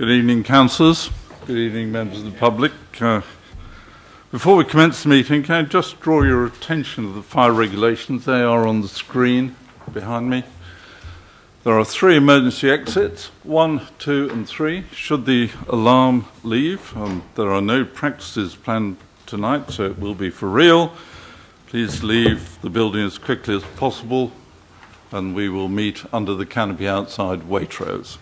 Good evening, councillors. Good evening, members of the public. Before we commence the meeting, can I just draw your attention to the fire regulations? They are on the screen behind me. There are 3 emergency exits, 1, 2 and 3. Should the alarm leave, there are no practices planned tonight, so it will be for real. Please leave the building as quickly as possible and we will meet under the canopy outside Waitrose.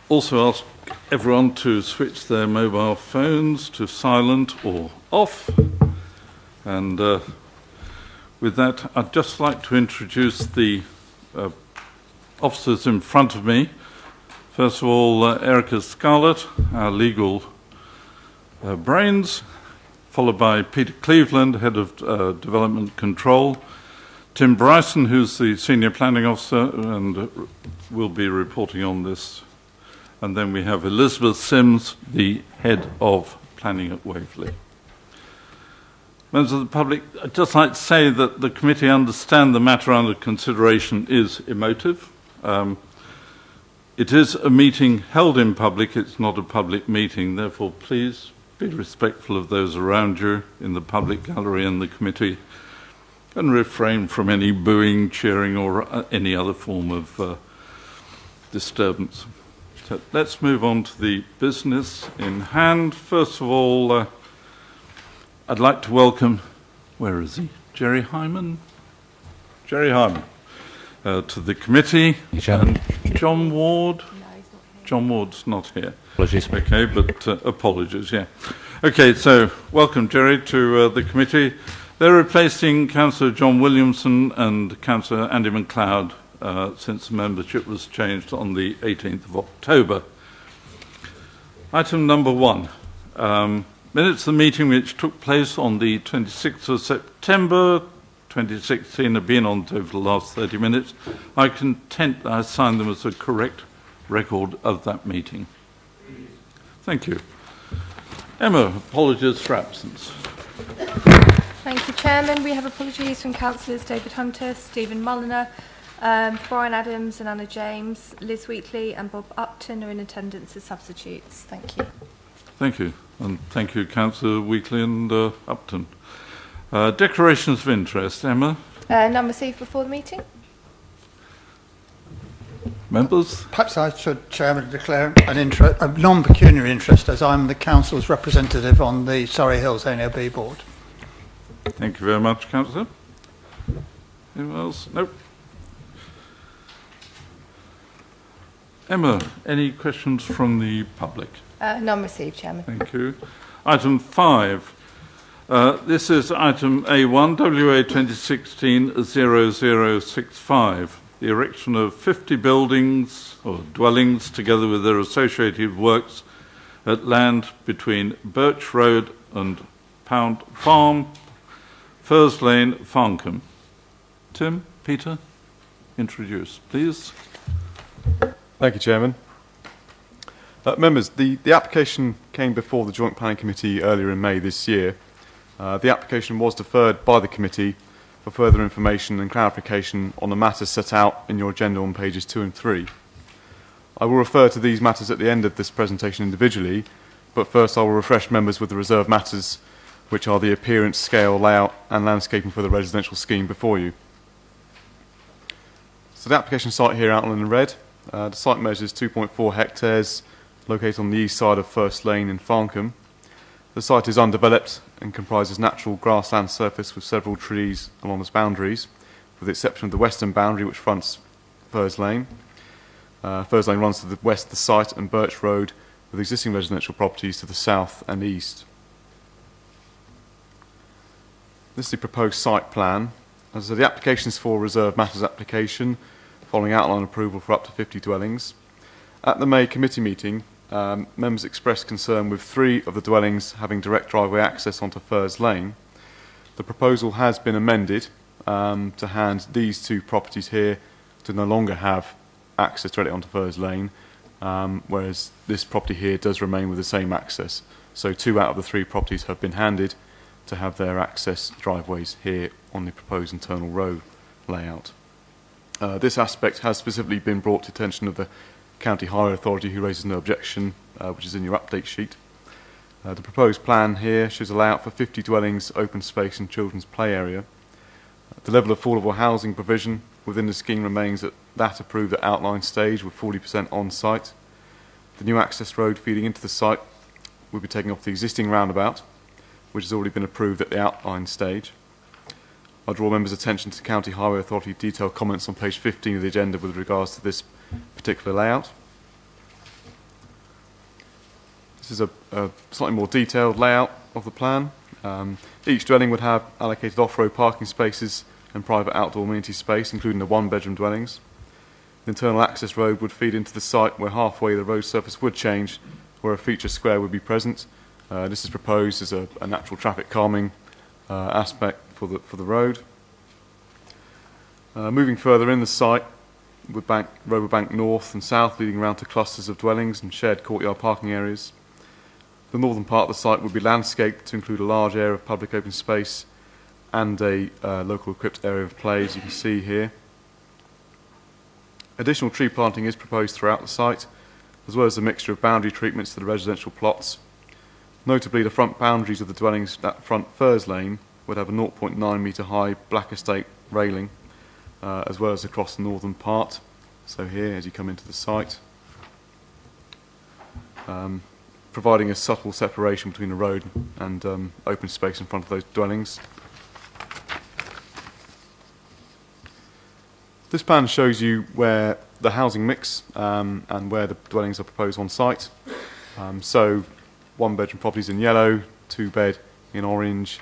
Also ask everyone to switch their mobile phones to silent or off. And with that, I'd just like to introduce the officers in front of me. First of all, Erica Scarlett, our legal brains, followed by Peter Cleveland, Head of Development Control, Tim Bryson, who's the Senior Planning Officer and will be reporting on this. And then we have Elizabeth Sims, the Head of Planning at Waverley. Members of the public, I'd just like to say that the committee understand the matter under consideration is emotive. It is a meeting held in public, it's not a public meeting, therefore please be respectful of those around you in the public gallery and the committee and refrain from any booing, cheering or any other form of disturbance. So let's move on to the business in hand. First of all, I'd like to welcome, where is he? Jerry Hyman? Jerry Hyman to the committee. And John Ward? No, he's not here. John Ward's not here. Apologies. Okay, but apologies, yeah. Okay, so welcome, Jerry, to the committee. They're replacing Councillor John Williamson and Councillor Andy MacLeod since the membership was changed on the 18th of October. Item number 1. Minutes of the meeting which took place on the 26th of September 2016 have been on over the last 30 minutes. I contend I sign them as a correct record of that meeting. Thank you. Emma, apologies for absence. Thank you, Chairman. We have apologies from Councillors David Hunter, Stephen Mulliner, Brian Adams and Anna James. Liz Wheatley and Bob Upton are in attendance as substitutes. Thank you. Thank you. And thank you, Councillor Wheatley and Upton. Declarations of interest, Emma? None received before the meeting. Members? Perhaps I should, Chairman, declare a non-pecuniary interest as I'm the Council's representative on the Surrey Hills NOB Board. Thank you very much, Councillor. Anyone else? Nope. Emma, any questions from the public? None received, Chairman. Thank you. Item 5. This is item A1, WA 2016-0065. The erection of 50 buildings or dwellings together with their associated works at land between Birch Road and Pound Farm, Furs Lane, Farncombe. Tim, Peter, introduce, please. Thank you, Chairman. Members, the application came before the Joint Planning Committee earlier in May this year. The application was deferred by the committee for further information and clarification on the matters set out in your agenda on pages 2 and 3. I will refer to these matters at the end of this presentation individually, but first I will refresh members with the reserved matters, which are the appearance, scale, layout and landscaping for the residential scheme before you. So the application site here outlined in red. The site measures 2.4 hectares, located on the east side of First Lane in Farncombe. The site is undeveloped and comprises natural grassland surface with several trees along its boundaries, with the exception of the western boundary which fronts Furs Lane. Furs Lane runs to the west of the site and Birch Road, with existing residential properties to the south and east. This is the proposed site plan. As the application is for reserved matters application, following outline approval for up to 50 dwellings. At the May committee meeting, members expressed concern with 3 of the dwellings having direct driveway access onto Furs Lane. The proposal has been amended to hand these 2 properties here to no longer have access directly onto Furs Lane, whereas this property here does remain with the same access. So 2 out of the 3 properties have been handed to have their access driveways here on the proposed internal road layout. This aspect has specifically been brought to attention of the County Highway Authority, who raises no objection, which is in your update sheet. The proposed plan here shows a layout for 50 dwellings, open space and children's play area. The level of affordable housing provision within the scheme remains at that approved at outline stage, with 40% on site. The new access road feeding into the site will be taking off the existing roundabout, which has already been approved at the outline stage. I draw members' attention to the County Highway Authority detailed comments on page 15 of the agenda with regards to this particular layout. This is a slightly more detailed layout of the plan. Each dwelling would have allocated off-road parking spaces and private outdoor amenity space, including the one-bedroom dwellings. The internal access road would feed into the site, where halfway the road surface would change, where a feature square would be present. This is proposed as a natural traffic calming aspect for the road. Moving further in the site, road would bank north and south, leading around to clusters of dwellings and shared courtyard parking areas. The northern part of the site would be landscaped to include a large area of public open space and a local equipped area of play, as you can see here. Additional tree planting is proposed throughout the site, as well as a mixture of boundary treatments to the residential plots. Notably, the front boundaries of the dwellings at front Furs Lane would have a 0.9 metre high black estate railing, as well as across the northern part. So here, as you come into the site, providing a subtle separation between the road and open space in front of those dwellings. This plan shows you where the housing mix and where the dwellings are proposed on site. So one-bedroom properties in yellow, two-bed in orange,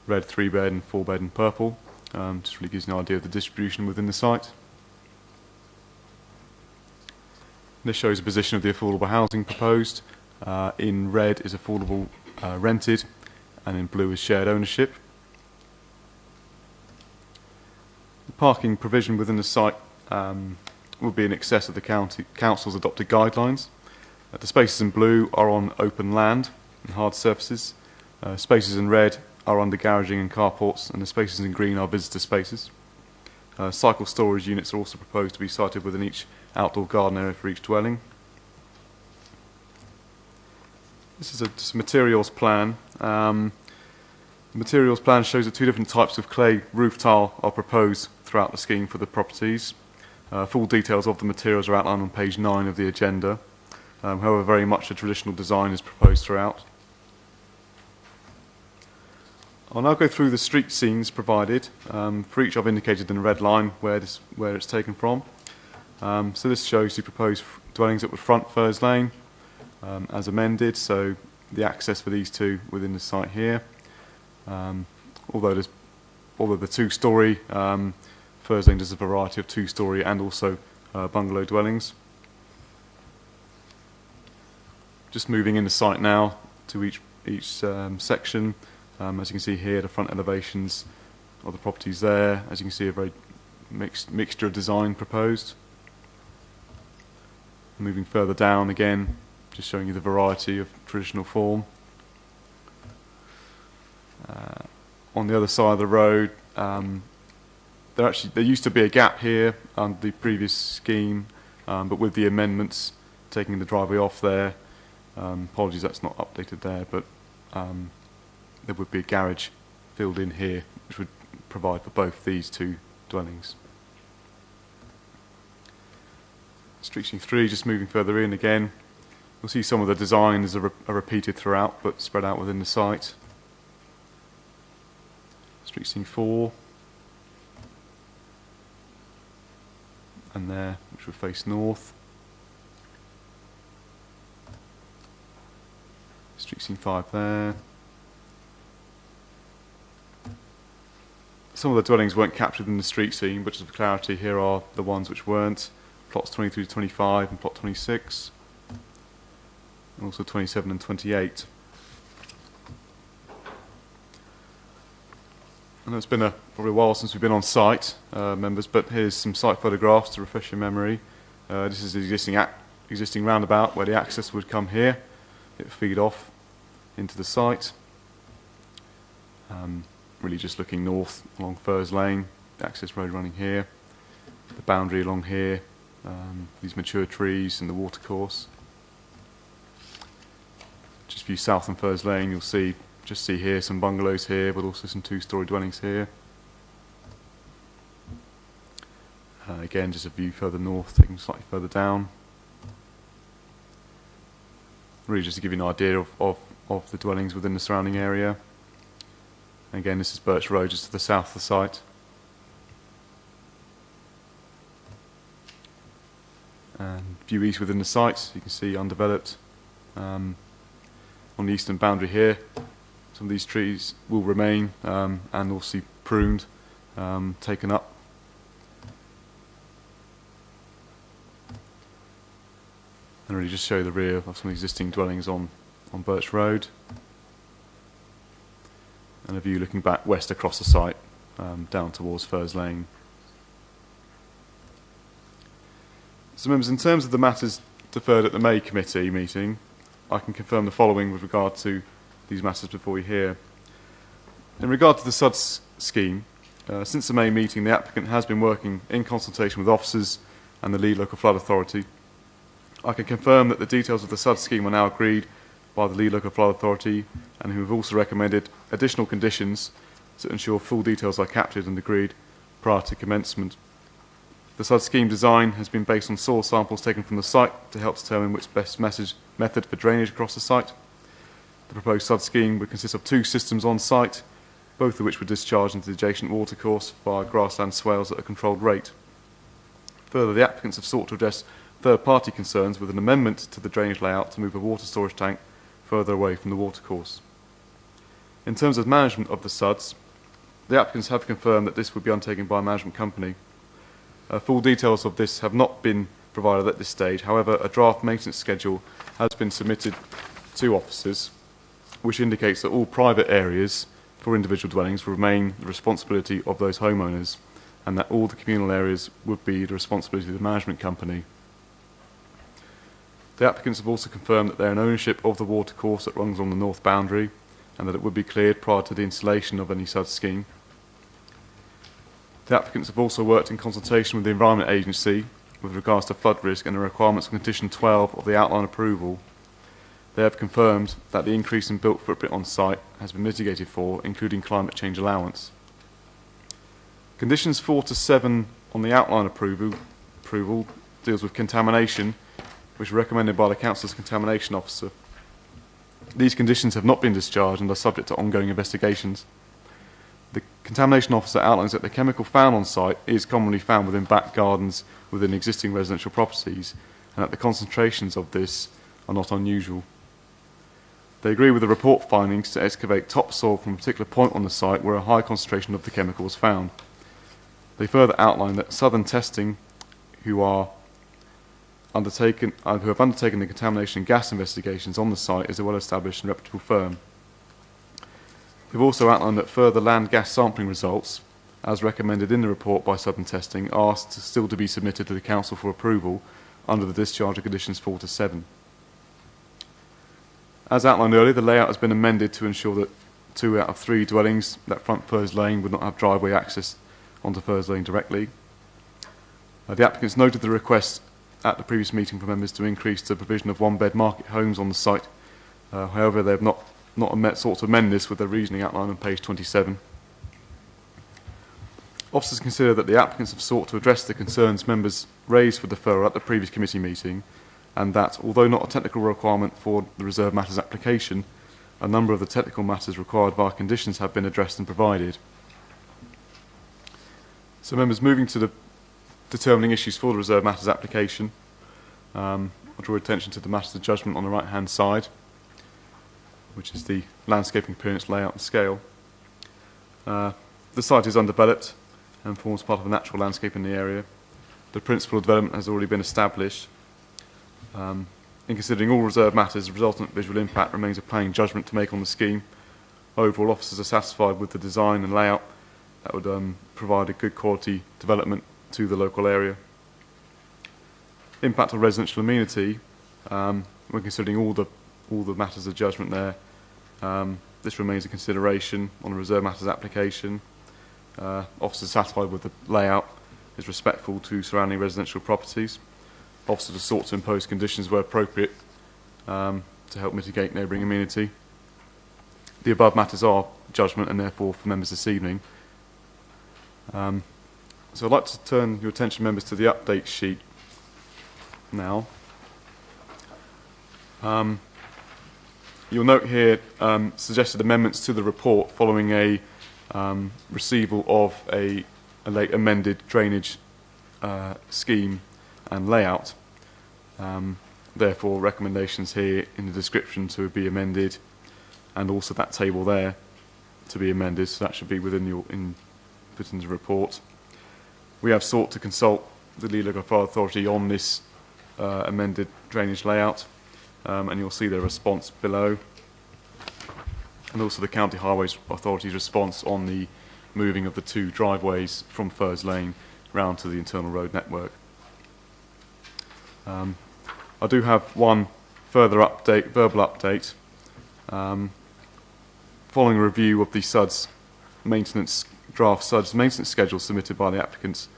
red 3-bed and 4-bed in purple. Just really gives you an idea of the distribution within the site. This shows the position of the affordable housing proposed. In red is affordable rented, and in blue is shared ownership. The parking provision within the site will be in excess of the council's adopted guidelines. The spaces in blue are on open land and hard surfaces. Spaces in red are under garaging and carports, and the spaces in green are visitor spaces. Cycle storage units are also proposed to be sited within each outdoor garden area for each dwelling. This is just a materials plan. The materials plan shows that 2 different types of clay roof tile are proposed throughout the scheme for the properties. Full details of the materials are outlined on page 9 of the agenda. However, very much a traditional design is proposed throughout. I'll now go through the street scenes provided. For each I've indicated in the red line where it's taken from. So this shows the proposed dwellings at the front Furs Lane as amended, so the access for these two within the site here. Although the 2-storey Furs Lane does a variety of 2-storey and also bungalow dwellings. Just moving in the site now to each section. As you can see here, the front elevations of the properties there. As you can see, a very mixture of design proposed. Moving further down again, just showing you the variety of traditional form. On the other side of the road, there used to be a gap here under the previous scheme, but with the amendments taking the driveway off there, apologies that's not updated there, but there would be a garage filled in here, which would provide for both these 2 dwellings. Street scene 3, just moving further in again, you'll see some of the designs are repeated throughout, but spread out within the site. Street scene 4, and there, which would face north. Street scene 5 there. Some of the dwellings weren't captured in the street scene, but just for clarity, here are the ones which weren't. Plots 23 to 25 and plot 26. And also 27 and 28. I know it's been probably a while since we've been on site, members, but here's some site photographs to refresh your memory. This is the existing roundabout where the access would come here. It would feed off into the site. Really just looking north along Furs Lane, the access road running here. The boundary along here, these mature trees and the watercourse. Just view south on Furze Lane, you'll see here some bungalows here, but also some two-storey dwellings here. Again, just a view further north, taking slightly further down. Really just to give you an idea of the dwellings within the surrounding area. Again, this is Birch Road, just to the south of the site. And view east within the site, you can see undeveloped. On the eastern boundary here, some of these trees will remain and also pruned, taken up. And really just show the rear of some existing dwellings on Birch Road. And a view looking back west across the site, down towards Furze Lane. So members, in terms of the matters deferred at the May committee meeting, I can confirm the following with regard to these matters before you hear. In regard to the SUDS scheme, since the May meeting, the applicant has been working in consultation with officers and the Lead Local Flood Authority. I can confirm that the details of the SUDS scheme are now agreed by the Lead Local Flood Authority, and who have also recommended additional conditions to ensure full details are captured and agreed prior to commencement. The SUDS scheme design has been based on soil samples taken from the site to help determine which best method for drainage across the site. The proposed SUDS scheme would consist of 2 systems on site, both of which would discharge into the adjacent watercourse via grassland swales at a controlled rate. Further, the applicants have sought to address third-party concerns with an amendment to the drainage layout to move a water storage tank further away from the watercourse. In terms of management of the SUDS, the applicants have confirmed that this would be undertaken by a management company. Full details of this have not been provided at this stage. However, a draft maintenance schedule has been submitted to officers, which indicates that all private areas for individual dwellings will remain the responsibility of those homeowners, and that all the communal areas would be the responsibility of the management company. The applicants have also confirmed that they are in ownership of the watercourse that runs on the north boundary, and that it would be cleared prior to the installation of any SUDS scheme. The applicants have also worked in consultation with the Environment Agency with regards to flood risk and the requirements of Condition 12 of the outline approval. They have confirmed that the increase in built footprint on site has been mitigated for, including climate change allowance. Conditions 4 to 7 on the outline approval deals with contamination, which is recommended by the Council's Contamination Officer. These conditions have not been discharged and are subject to ongoing investigations. The Contamination Officer outlines that the chemical found on site is commonly found within back gardens within existing residential properties, and that the concentrations of this are not unusual. They agree with the report findings to excavate topsoil from a particular point on the site where a high concentration of the chemical was found. They further outline that Southern Testing, who have undertaken the contamination and gas investigations on the site, is a well-established and reputable firm. We've also outlined that further land gas sampling results, as recommended in the report by Southern Testing, are still to be submitted to the Council for approval under the discharge of conditions 4 to 7. As outlined earlier, the layout has been amended to ensure that 2 out of 3 dwellings that front Furze Lane would not have driveway access onto Furze Lane directly. The applicants noted the request at the previous meeting for members to increase the provision of 1-bed market homes on the site. However, they have not sought to amend this with their reasoning outlined on page 27. Officers consider that the applicants have sought to address the concerns members raised for deferral at the previous committee meeting, and that, although not a technical requirement for the reserve matters application, a number of the technical matters required via conditions have been addressed and provided. So members, moving to the determining issues for the reserve matters application, I'll draw attention to the matters of judgment on the right hand side, which is the landscaping appearance, layout and scale. The site is undeveloped and forms part of a natural landscape in the area. The principle of development has already been established. In considering all reserve matters, the resultant visual impact remains a planning judgment to make on the scheme. Overall, officers are satisfied with the design and layout that would provide a good quality development to the local area. Impact on residential amenity, when considering all the matters of judgment there, this remains a consideration on the reserve matters application. Officers are satisfied with the layout is respectful to surrounding residential properties. Officers are sought to impose conditions where appropriate to help mitigate neighbouring amenity. The above matters are judgment and therefore for members this evening. So I'd like to turn your attention, members, to the update sheet now. You'll note here suggested amendments to the report following a receival of a late amended drainage scheme and layout. Therefore, recommendations here in the description to be amended, and also that table there to be amended, so that should be within put into the report. We have sought to consult the Lead Local Authority on this amended drainage layout, and you'll see their response below, and also the County Highways Authority's response on the moving of the 2 driveways from Furs Lane round to the internal road network. I do have one further update, verbal update. Following a review of the SUDS draft SUDS maintenance schedule submitted by the applicants,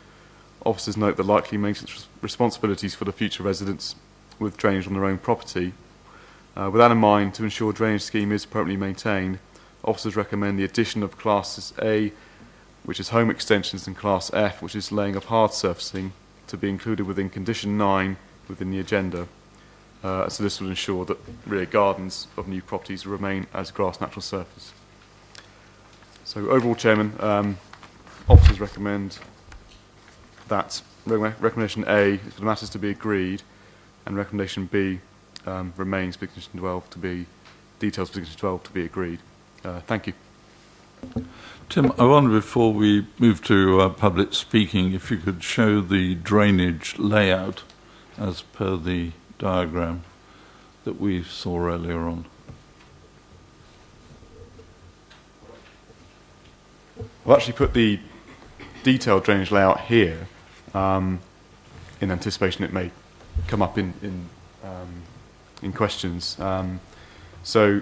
officers note the likely maintenance responsibilities for the future residents with drainage on their own property. With that in mind, to ensure drainage scheme is appropriately maintained, officers recommend the addition of Classes A, which is home extensions, and Class F, which is laying of hard surfacing, to be included within Condition 9 within the agenda. So this will ensure that rear gardens of new properties remain as grass natural surface. So overall, Chairman, officers recommend that recommendation A is for the matters to be agreed, and recommendation B remains for Condition 12 to be details for Condition 12 to be agreed. Thank you. Tim, I wonder before we move to public speaking, if you could show the drainage layout as per the diagram that we saw earlier on. I've actually put the detailed drainage layout here in anticipation it may come up in questions. So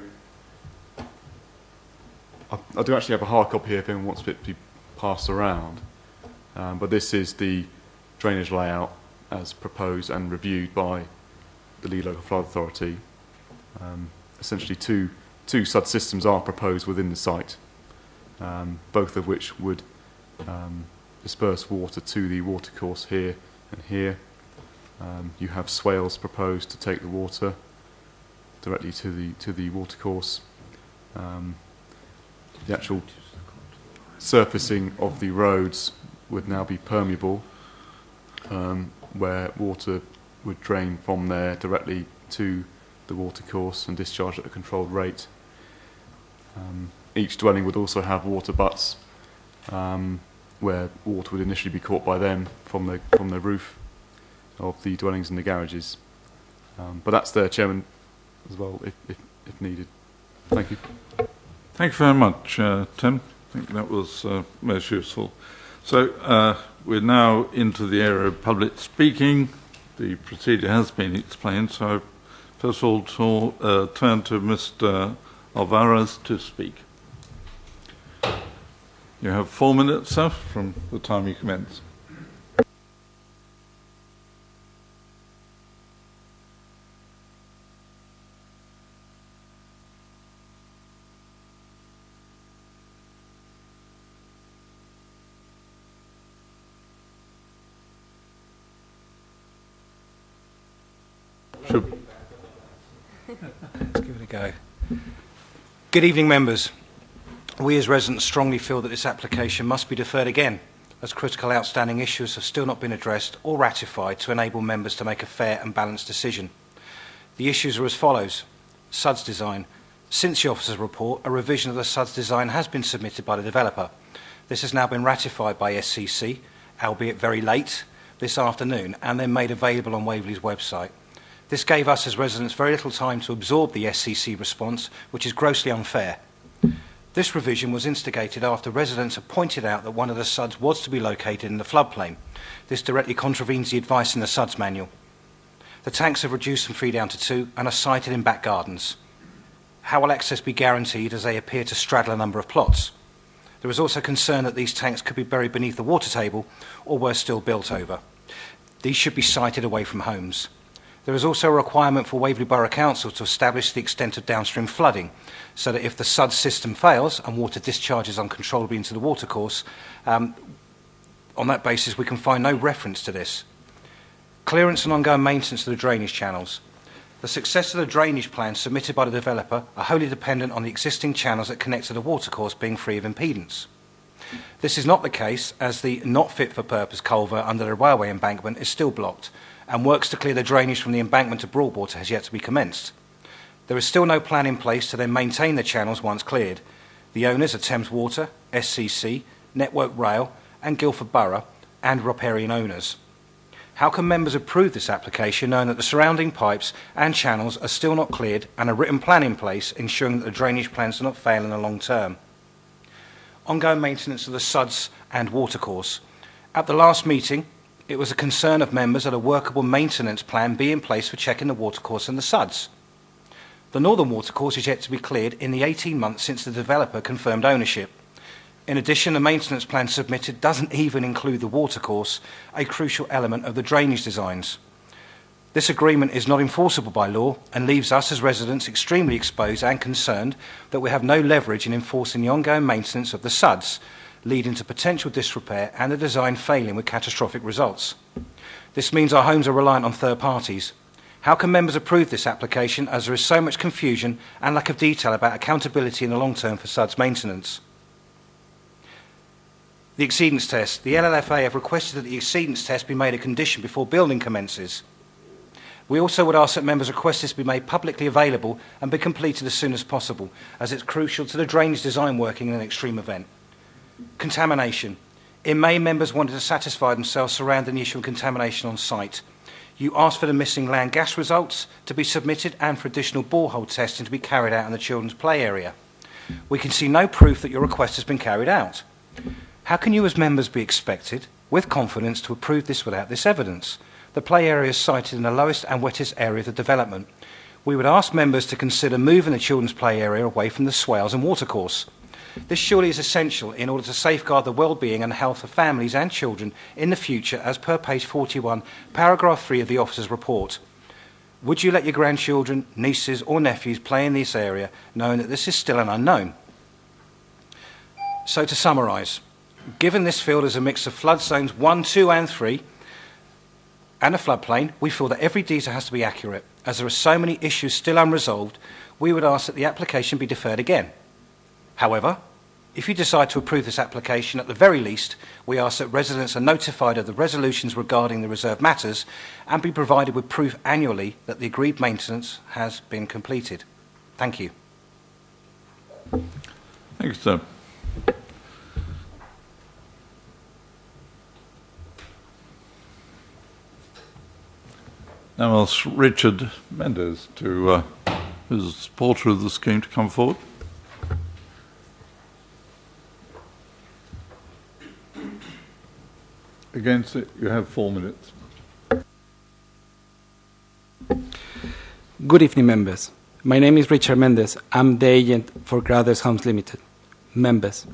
I do actually have a hard copy here if anyone wants it to be passed around, but this is the drainage layout as proposed and reviewed by the Lead Local Flood Authority. Essentially two SUD systems are proposed within the site, both of which would disperse water to the watercourse here and here. You have swales proposed to take the water directly to the watercourse. The actual surfacing of the roads would now be permeable, where water would drain from there directly to the watercourse and discharge at a controlled rate. Each dwelling would also have water butts, where water would initially be caught by them from the roof of the dwellings and the garages. But that's there, Chairman, as well, if needed. Thank you. Thank you very much, Tim. I think that was most useful. So we're now into the area of public speaking. The procedure has been explained, so first of all turn to Mr. Alvarez to speak. You have 4 minutes, sir, from the time you commence. Let's give it a go. Good evening, members. We as residents strongly feel that this application must be deferred again, as critical outstanding issues have still not been addressed or ratified to enable members to make a fair and balanced decision. The issues are as follows. SUDS design. Since the officer's report, a revision of the SUDS design has been submitted by the developer. This has now been ratified by SCC, albeit very late this afternoon, and then made available on Waverley's website. This gave us as residents very little time to absorb the SCC response, which is grossly unfair. This revision was instigated after residents had pointed out that one of the SUDs was to be located in the floodplain. This directly contravenes the advice in the SUDS manual. The tanks have reduced from 3 down to 2 and are sited in back gardens. How will access be guaranteed as they appear to straddle a number of plots? The There is also concern that these tanks could be buried beneath the water table or were still built over. These should be sited away from homes. There is also a requirement for Waverley Borough Council to establish the extent of downstream flooding, so that if the SUD system fails and water discharges uncontrollably into the watercourse, on that basis we can find no reference to this. Clearance and ongoing maintenance of the drainage channels. The success of the drainage plan submitted by the developer are wholly dependent on the existing channels that connect to the watercourse being free of impedance. This is not the case, as the not fit for purpose culvert under the railway embankment is still blocked, and works to clear the drainage from the embankment to Broadwater has yet to be commenced. There is still no plan in place to then maintain the channels once cleared. The owners are Thames Water, SCC, Network Rail and Guildford Borough, and riparian owners. How can members approve this application knowing that the surrounding pipes and channels are still not cleared and a written plan in place ensuring that the drainage plans do not fail in the long term? Ongoing maintenance of the SUDs and watercourse. At the last meeting, it was a concern of members that a workable maintenance plan be in place for checking the watercourse and the SUDs. The northern watercourse is yet to be cleared in the 18 months since the developer confirmed ownership. In addition, the maintenance plan submitted doesn't even include the watercourse, a crucial element of the drainage designs. This agreement is not enforceable by law and leaves us as residents extremely exposed and concerned that we have no leverage in enforcing the ongoing maintenance of the SUDs, leading to potential disrepair and the design failing with catastrophic results. This means our homes are reliant on third parties. How can members approve this application as there is so much confusion and lack of detail about accountability in the long term for SUDs maintenance? The exceedance test. The LLFA have requested that the exceedance test be made a condition before building commences. We also would ask that members request this be made publicly available and be completed as soon as possible, as it's crucial to the drainage design working in an extreme event. Contamination. In May, members wanted to satisfy themselves surrounding the issue of contamination on site. You asked for the missing land gas results to be submitted and for additional borehole testing to be carried out in the children's play area. We can see no proof that your request has been carried out. How can you as members be expected, with confidence, to approve this without this evidence? The play area is sited in the lowest and wettest area of the development. We would ask members to consider moving the children's play area away from the swales and watercourse. This surely is essential in order to safeguard the well-being and health of families and children in the future, as per page 41, paragraph 3 of the officer's report. Would you let your grandchildren, nieces or nephews play in this area, knowing that this is still an unknown? So to summarise, given this field is a mix of flood zones 1, 2 and 3, and a floodplain, we feel that every detail has to be accurate. As there are so many issues still unresolved, we would ask that the application be deferred again. However, if you decide to approve this application, at the very least, we ask that residents are notified of the resolutions regarding the reserved matters and be provided with proof annually that the agreed maintenance has been completed. Thank you. Thank you, sir. Now I'll ask Richard Mendes, who's a supporter of the scheme, to come forward. Against it, you have 4 minutes. Good evening, members. My name is Richard Mendes. I'm the agent for Crowthers Homes Limited. Members,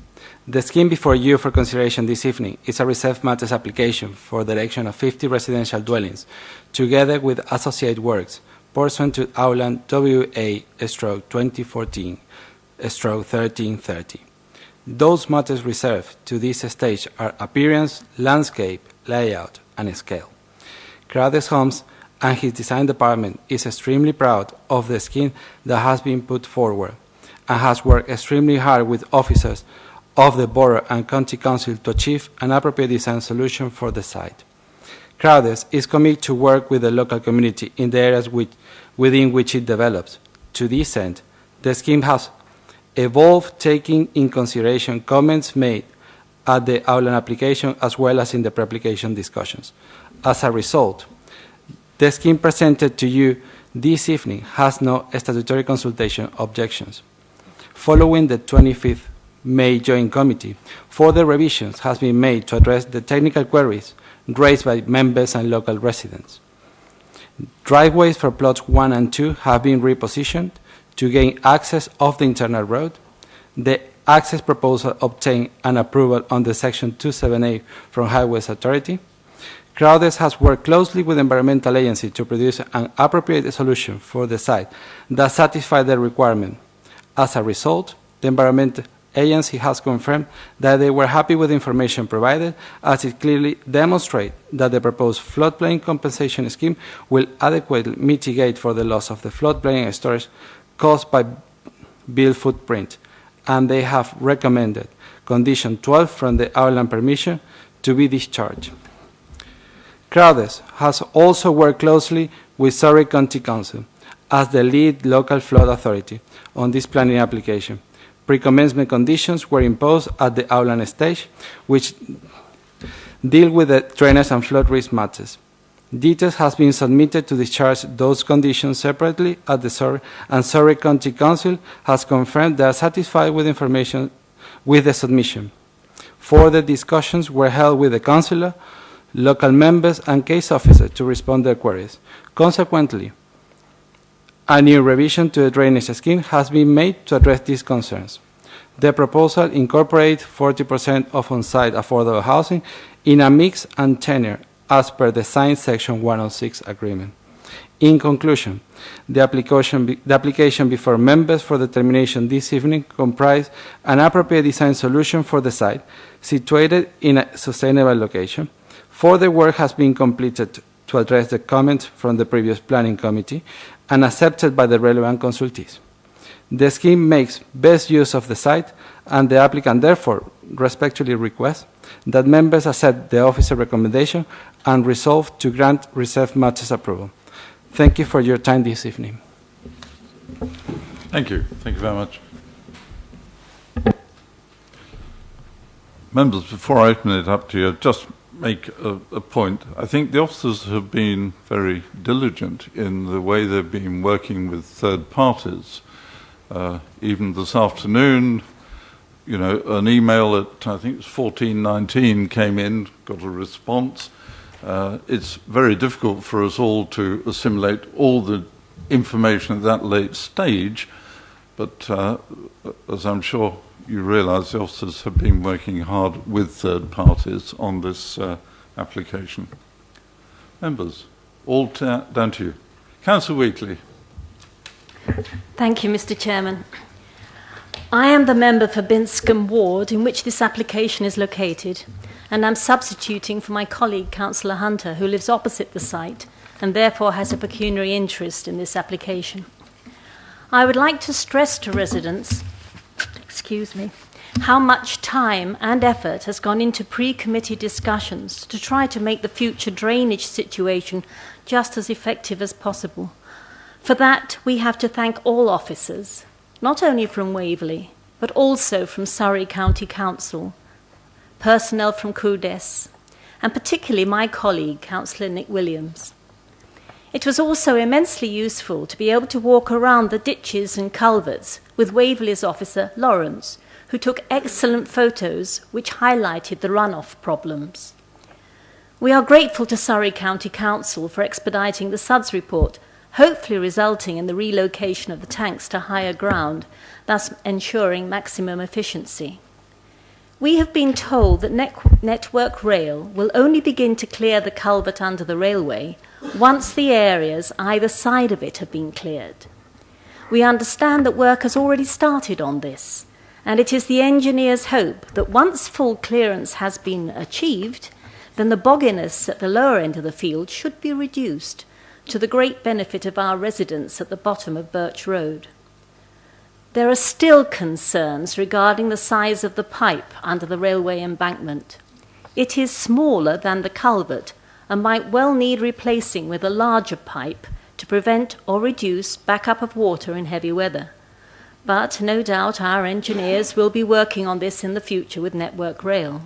the scheme before you for consideration this evening is a reserved matters application for the erection of 50 residential dwellings, together with associated works, pursuant to Outline WA/2014/1330. Those matters reserved to this stage are appearance, landscape, layout, and scale. Crowthers Homes and his design department is extremely proud of the scheme that has been put forward and has worked extremely hard with officers of the Borough and County Council to achieve an appropriate design solution for the site. Crowthers is committed to work with the local community in the areas within which it develops. To this end, the scheme has evolved, taking in consideration comments made at the outline application as well as in the pre-application discussions. As a result, the scheme presented to you this evening has no statutory consultation objections. Following the 25th May Joint Committee, further revisions has been made to address the technical queries raised by members and local residents. Driveways for plots 1 and 2 have been repositioned to gain access off the internal road. The access proposal obtained an approval under Section 27A from Highways Authority. Crowdes has worked closely with the environmental agency to produce an appropriate solution for the site that satisfies the requirement. As a result, the environmental agency has confirmed that they were happy with the information provided, as it clearly demonstrates that the proposed floodplain compensation scheme will adequately mitigate for the loss of the floodplain storage caused by build footprint, and they have recommended Condition 12 from the outline permission to be discharged. Crowdes has also worked closely with Surrey County Council as the lead local flood authority on this planning application. Pre-commencement conditions were imposed at the outline stage, which deal with the drainage and flood risk matters. Details has been submitted to discharge those conditions separately at the Surrey, and Surrey County Council has confirmed they are satisfied with information with the submission. Further discussions were held with the councillor, local members and case officers to respond to their queries. Consequently, a new revision to the drainage scheme has been made to address these concerns. The proposal incorporates 40% of on-site affordable housing in a mix and tenure as per the signed Section 106 agreement. In conclusion, the application before members for determination this evening comprised an appropriate design solution for the site, situated in a sustainable location. Further work has been completed to address the comments from the previous planning committee and accepted by the relevant consultees. The scheme makes best use of the site, and the applicant therefore respectfully requests that members accept the officer recommendation and resolve to grant reserved matters approval. Thank you for your time this evening. Thank you. Thank you very much. Members, before I open it up to you, just make a point. I think the officers have been very diligent in the way they've been working with third parties. Even this afternoon, you know, an email at, I think it was 14:19 came in, got a response. It's very difficult for us all to assimilate all the information at that late stage, but as I'm sure you realise, the officers have been working hard with third parties on this application. Members, all down to you. Councillor Wheatley. Thank you, Mr. Chairman. I am the member for Binscombe Ward, in which this application is located, and I'm substituting for my colleague, Councillor Hunter, who lives opposite the site and therefore has a pecuniary interest in this application. I would like to stress to residents, how much time and effort has gone into pre-committee discussions to try to make the future drainage situation just as effective as possible. For that, we have to thank all officers, not only from Waverley, but also from Surrey County Council, personnel from CRUDES, and particularly my colleague, Councillor Nick Williams. It was also immensely useful to be able to walk around the ditches and culverts with Waverley's officer, Lawrence, who took excellent photos which highlighted the runoff problems. We are grateful to Surrey County Council for expediting the SUDS report, hopefully resulting in the relocation of the tanks to higher ground, thus ensuring maximum efficiency. We have been told that Network Rail will only begin to clear the culvert under the railway once the areas either side of it have been cleared. We understand that work has already started on this, and it is the engineer's hope that once full clearance has been achieved, then the bogginess at the lower end of the field should be reduced, to the great benefit of our residents at the bottom of Birch Road. There are still concerns regarding the size of the pipe under the railway embankment. It is smaller than the culvert and might well need replacing with a larger pipe to prevent or reduce backup of water in heavy weather. But no doubt our engineers will be working on this in the future with Network Rail.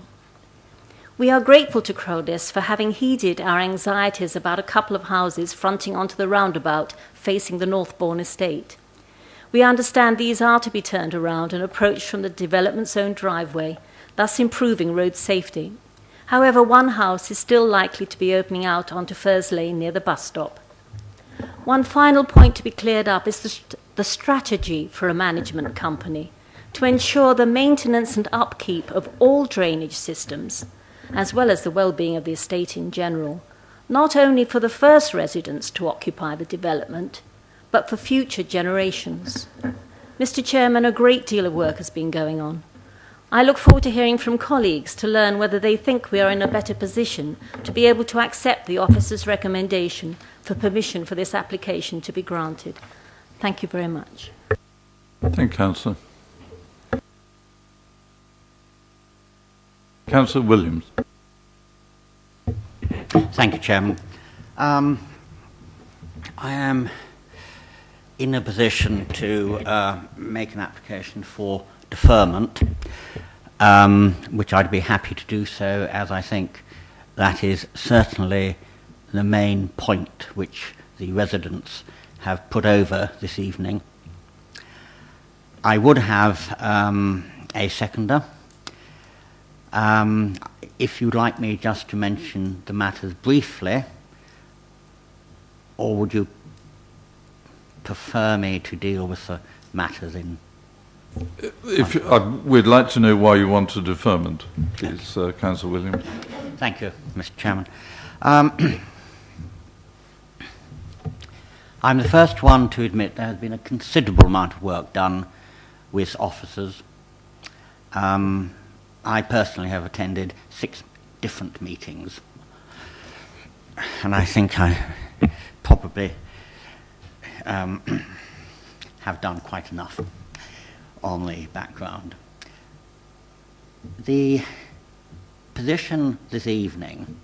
We are grateful to CRUDES for having heeded our anxieties about a couple of houses fronting onto the roundabout facing the Northbourne estate. We understand these are to be turned around and approached from the development zone driveway, thus improving road safety. However, one house is still likely to be opening out onto Furs Lane near the bus stop. One final point to be cleared up is the strategy for a management company. to ensure the maintenance and upkeep of all drainage systems, as well as the well-being of the estate in general, not only for the first residents to occupy the development, but for future generations. Mr. Chairman, a great deal of work has been going on. I look forward to hearing from colleagues to learn whether they think we are in a better position to be able to accept the officer's recommendation for permission for this application to be granted. Thank you very much. Thank you, Councillor. Councillor Williams. Thank you, Chairman. I am in a position to make an application for deferment, which I'd be happy to do so, as I think that is certainly the main point which the residents have put over this evening. I would have a seconder. If you'd like me just to mention the matters briefly, or would you prefer me to deal with the matters in... We'd like to know why you want a deferment, please, Councillor Williams. Thank you, Mr. Chairman. I'm the first one to admit there has been a considerable amount of work done with officers. I personally have attended 6 different meetings, and I think I probably have done quite enough on the background. The position this evening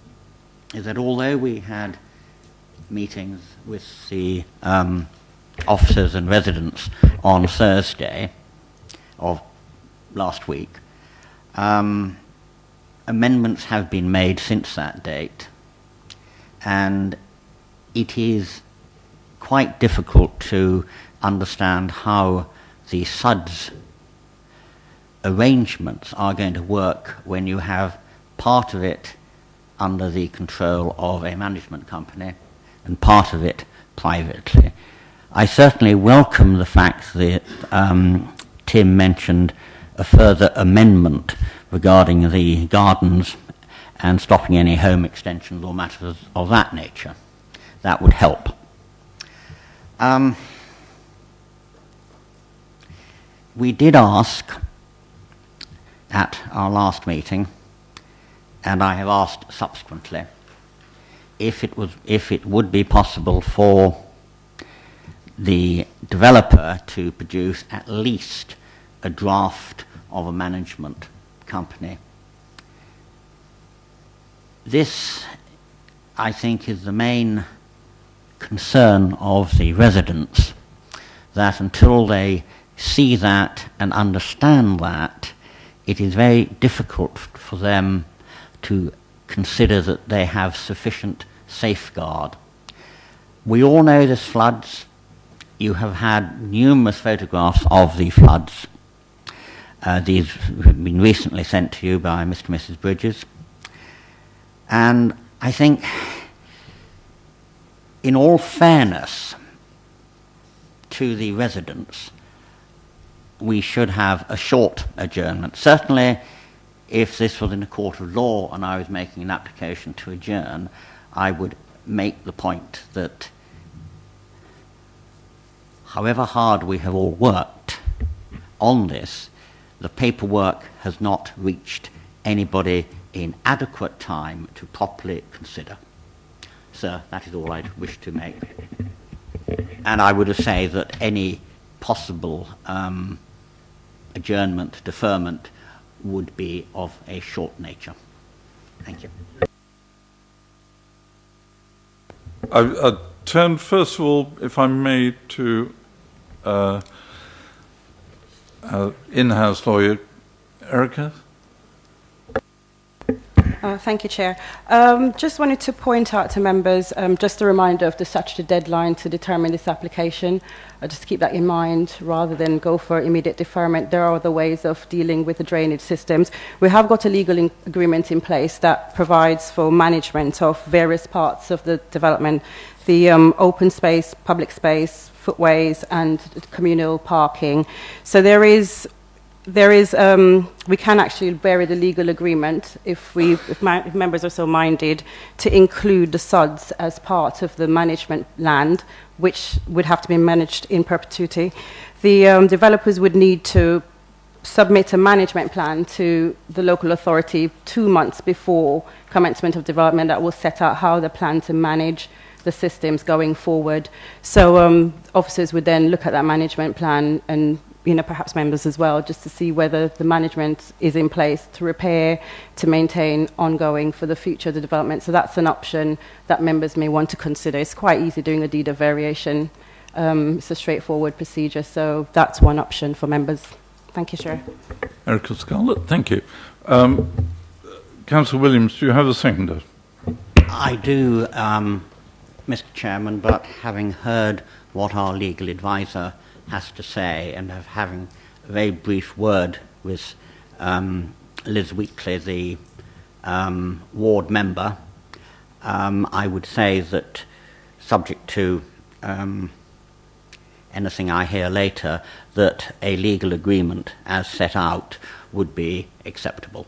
is that although we had meetings with the officers and residents on Thursday of last week, amendments have been made since that date, and it is quite difficult to understand how the SUDS arrangements are going to work when you have part of it under the control of a management company and part of it privately. I certainly welcome the fact that Tim mentioned a further amendment regarding the gardens and stopping any home extensions or matters of that nature. That would help. We did ask at our last meeting, and I have asked subsequently, if it would be possible for the developer to produce at least a draft of a management company. This, I think, is the main concern of the residents, that until they see that and understand that, it is very difficult for them to consider that they have sufficient safeguard. We all know there's floods. You have had numerous photographs of the floods. These have been recently sent to you by Mr. and Mrs. Bridges. And I think, in all fairness to the residents, we should have a short adjournment. Certainly, if this was in a court of law and I was making an application to adjourn, I would make the point that however hard we have all worked on this, the paperwork has not reached anybody in adequate time to properly consider. Sir, that is all I wish to make. And I would say that any possible adjournment, deferment, would be of a short nature. Thank you. I turn first of all, if I may, to in-house lawyer Erica. Thank you, Chair. Just wanted to point out to members just a reminder of the statutory deadline to determine this application. Just keep that in mind rather than go for immediate deferment. There are other ways of dealing with the drainage systems. We have got a legal agreement in place that provides for management of various parts of the development, the open space, public space, footways and communal parking. So there is there is, we can actually vary the legal agreement if members are so minded to include the sods as part of the management land, which would have to be managed in perpetuity. The developers would need to submit a management plan to the local authority 2 months before commencement of development that will set out how they plan to manage the systems going forward. So officers would then look at that management plan, and perhaps members as well, just to see whether the management is in place to repair, to maintain ongoing for the future of the development. So that's an option that members may want to consider. It's quite easy doing a deed of variation. It's a straightforward procedure, so that's one option for members. Thank you, Chair. Erica Scarlett, thank you. Councillor Williams, do you have a seconder? I do, Mr. Chairman, but having heard what our legal advisor has to say, and of having a very brief word with Liz Wheatley, the ward member, I would say that, subject to anything I hear later, that a legal agreement as set out would be acceptable.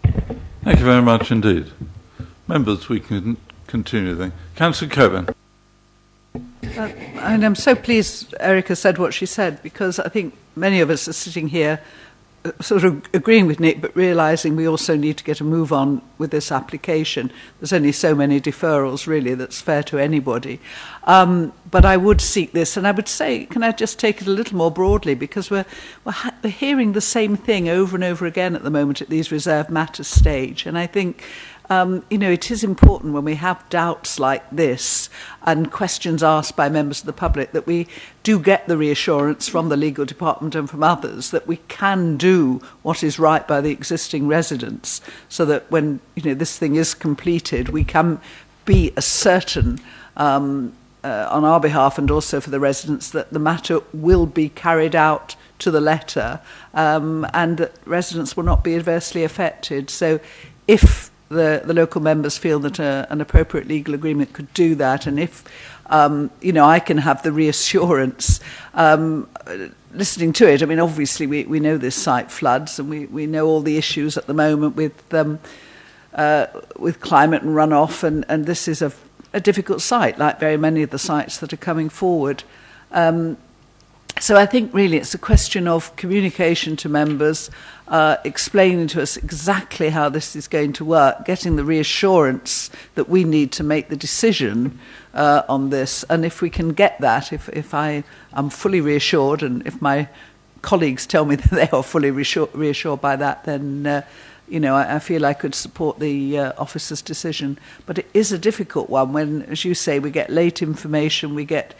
Thank you very much indeed. Members, we can continue then. Councillor Coburn. And I'm so pleased Erica said what she said, because I think many of us are sitting here sort of agreeing with Nick, but realising we also need to get a move on with this application. There's only so many deferrals, really, that's fair to anybody. But I would seek this, and I would say, can I just take it a little more broadly, because we're hearing the same thing over and over again at the moment at these reserved matters stage, and I think it is important when we have doubts like this and questions asked by members of the public that we do get the reassurance from the legal department and from others that we can do what is right by the existing residents, so that when this thing is completed, we can be as certain on our behalf and also for the residents that the matter will be carried out to the letter, and that residents will not be adversely affected. So if the local members feel that an appropriate legal agreement could do that, and if I can have the reassurance listening to it. I mean, obviously we know this site floods, and we know all the issues at the moment with climate and runoff, and this is a difficult site, like very many of the sites that are coming forward. So I think really it's a question of communication to members, explaining to us exactly how this is going to work, getting the reassurance that we need to make the decision on this. And if we can get that, if I am fully reassured, and if my colleagues tell me that they are fully reassured by that, then I feel I could support the officer's decision. But it is a difficult one when, as you say, we get late information, we get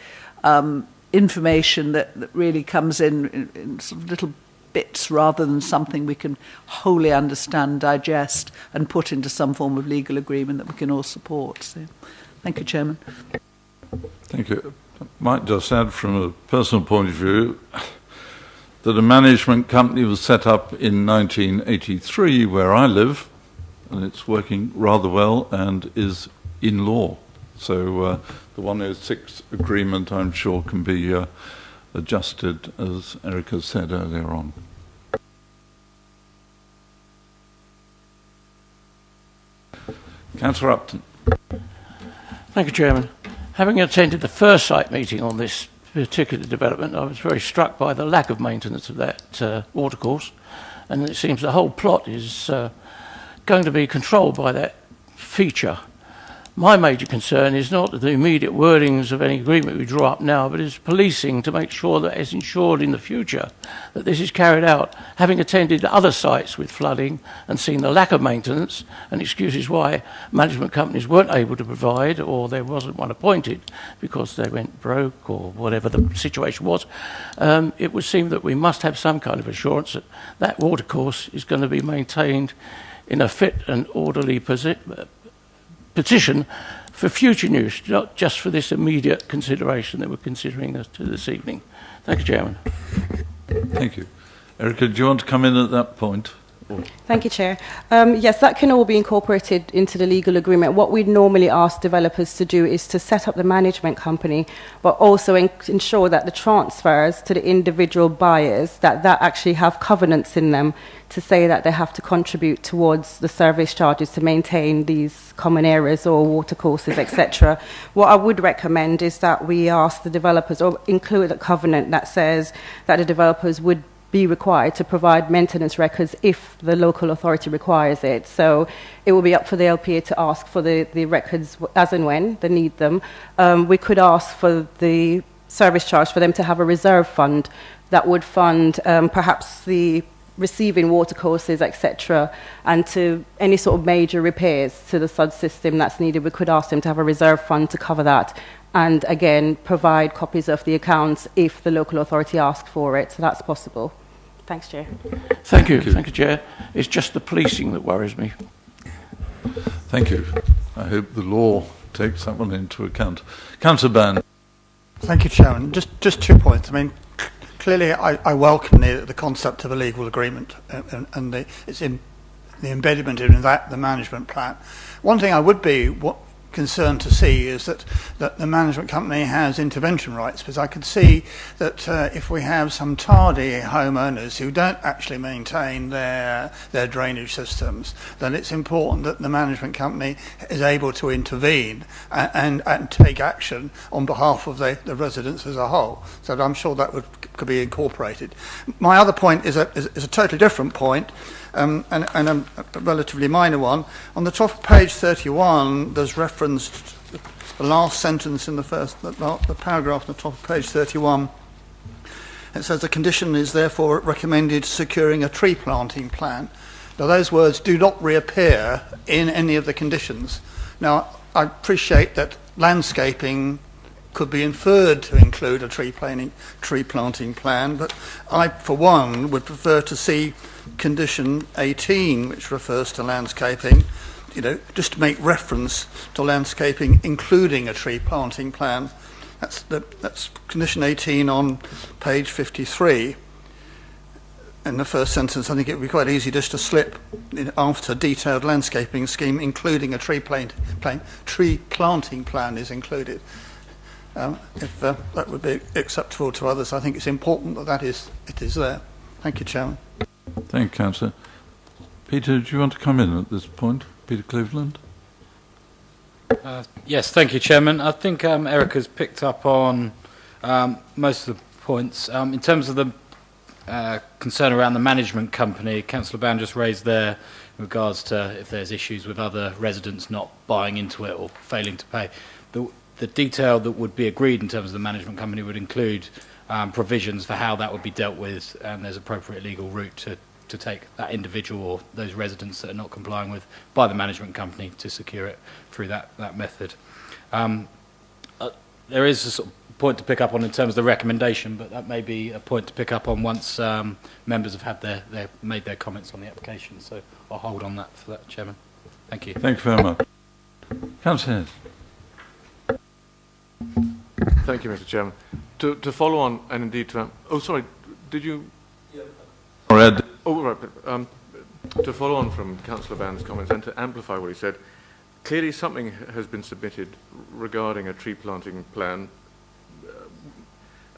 information that really comes in sort of little bits rather than something we can wholly understand, digest, and put into some form of legal agreement that we can all support. So, thank you, Chairman. Thank you. I might just add from a personal point of view that a management company was set up in 1983 where I live, and it's working rather well and is in law. So the 106 agreement, I'm sure, can be adjusted, as Erica said earlier on. Councillor Upton. Thank you, Chairman. Having attended the first site meeting on this particular development, I was very struck by the lack of maintenance of that watercourse, and it seems the whole plot is going to be controlled by that feature. My major concern is not the immediate wordings of any agreement we draw up now, but is policing to make sure that it's ensured in the future that this is carried out. Having attended other sites with flooding and seen the lack of maintenance and excuses why management companies weren't able to provide, or there wasn't one appointed because they went broke or whatever the situation was, it would seem that we must have some kind of assurance that that watercourse is going to be maintained in a fit and orderly petition for future use, not just for this immediate consideration that we're considering this evening. Thank you, Chairman. Thank you. Erica, do you want to come in at that point? Thank you, Chair. Yes, that can all be incorporated into the legal agreement. What we'd normally ask developers to do is to set up the management company, but also ensure that the transfers to the individual buyers, that actually have covenants in them to say that they have to contribute towards the service charges to maintain these common areas or watercourses, etc. What I would recommend is that we ask the developers, or include a covenant that says that the developers would be required to provide maintenance records if the local authority requires it. So it will be up for the LPA to ask for the records as and when they need them. We could ask for the service charge for them to have a reserve fund that would fund perhaps the receiving watercourses, etc., and to any sort of major repairs to the SUD system that's needed. We could ask them to have a reserve fund to cover that, and again provide copies of the accounts if the local authority asks for it. So that's possible. Thanks, Chair. Thank you, Chair. It's just the policing that worries me. Thank you. I hope the law takes that one into account. Councillor Ban. Thank you, Chairman. Just 2 points. I mean, clearly I welcome the concept of a legal agreement and it's in the embedment in that, the management plan. One thing I would be concerned to see is that the management company has intervention rights, because I could see that if we have some tardy homeowners who don't actually maintain their drainage systems, then it's important that the management company is able to intervene and take action on behalf of the residents as a whole. So I'm sure that could be incorporated. My other point is a totally different point. And a relatively minor one. On the top of page 31, there's reference to the last sentence in the paragraph on the top of page 31. It says the condition is therefore recommended securing a tree planting plan. Now, those words do not reappear in any of the conditions. Now, I appreciate that landscaping could be inferred to include a tree planting plan, but I, for one, would prefer to see condition 18, which refers to landscaping, just to make reference to landscaping, including a tree planting plan. That's condition 18 on page 53. In the first sentence, I think it would be quite easy just to slip after detailed landscaping scheme, including a tree planting plan is included. If that would be acceptable to others, I think it's important that it is there. Thank you, Chairman. Thank you, Councillor. Peter, do you want to come in at this point? Peter Cleveland? Yes, thank you, Chairman. I think Erica's picked up on most of the points. In terms of the concern around the management company, Councillor Band just raised there in regards to if there's issues with other residents not buying into it or failing to pay. The detail that would be agreed in terms of the management company would include provisions for how that would be dealt with, and there's appropriate legal route to take that individual or those residents that are not complying with by the management company to secure it through that method. There is a sort of point to pick up on in terms of the recommendation, but that may be a point to pick up on once members have had made their comments on the application. So I'll hold on that for that, Chairman. Thank you. Thank you very much. Councillor Hess. Thank you, Mr. Chairman. To follow on, and indeed to... oh, sorry, did you... Red. Oh, right. To follow on from Councillor Band's comments and to amplify what he said, clearly something has been submitted regarding a tree planting plan.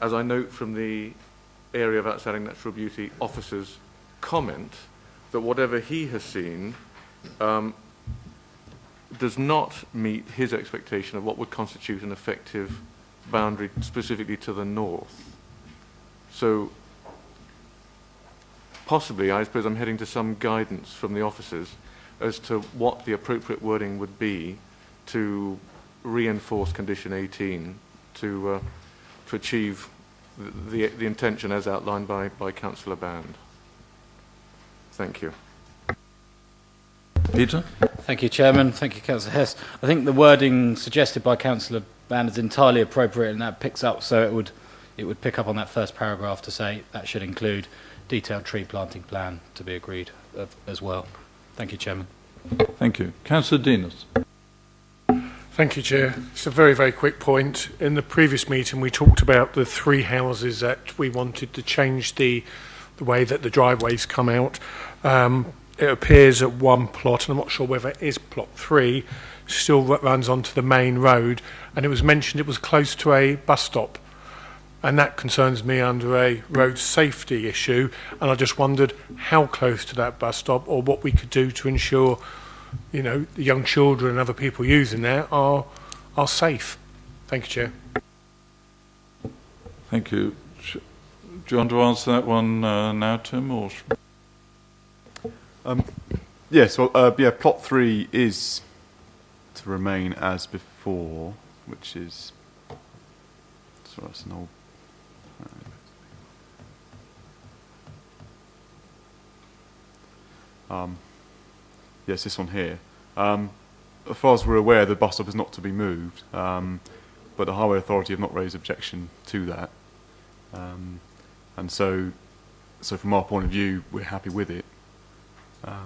As I note from the Area of Outstanding Natural Beauty officer's comment, that whatever he has seen does not meet his expectation of what would constitute an effective boundary specifically to the north. So possibly, I suppose I'm heading to some guidance from the officers as to what the appropriate wording would be to reinforce condition 18 to achieve the intention as outlined by Councillor Band. Thank you. Peter? Thank you, Chairman. Thank you, Councillor Hess. I think the wording suggested by Councillor Band is entirely appropriate, and that picks up, so it would pick up on that first paragraph to say that should include detailed tree planting plan to be agreed as well. Thank you, Chairman. Thank you. Councillor Dinas. Thank you, Chair. It's a very, very quick point. In the previous meeting, we talked about the 3 houses that we wanted to change the way that the driveways come out. it appears that one plot, and I'm not sure whether it is plot 3, still runs onto the main road, and it was mentioned it was close to a bus stop, and that concerns me under a road safety issue, and I just wondered how close to that bus stop, or what we could do to ensure, you know, the young children and other people using there are safe. Thank you, Chair. Thank you. Do you want to answer that one now, Tim? Or yes, well, yeah, plot 3 is to remain as before, which is, sorry, that's an old. Yes, this one here. As far as we're aware, the bus stop is not to be moved, but the Highway Authority have not raised objection to that. And so from our point of view, we're happy with it. I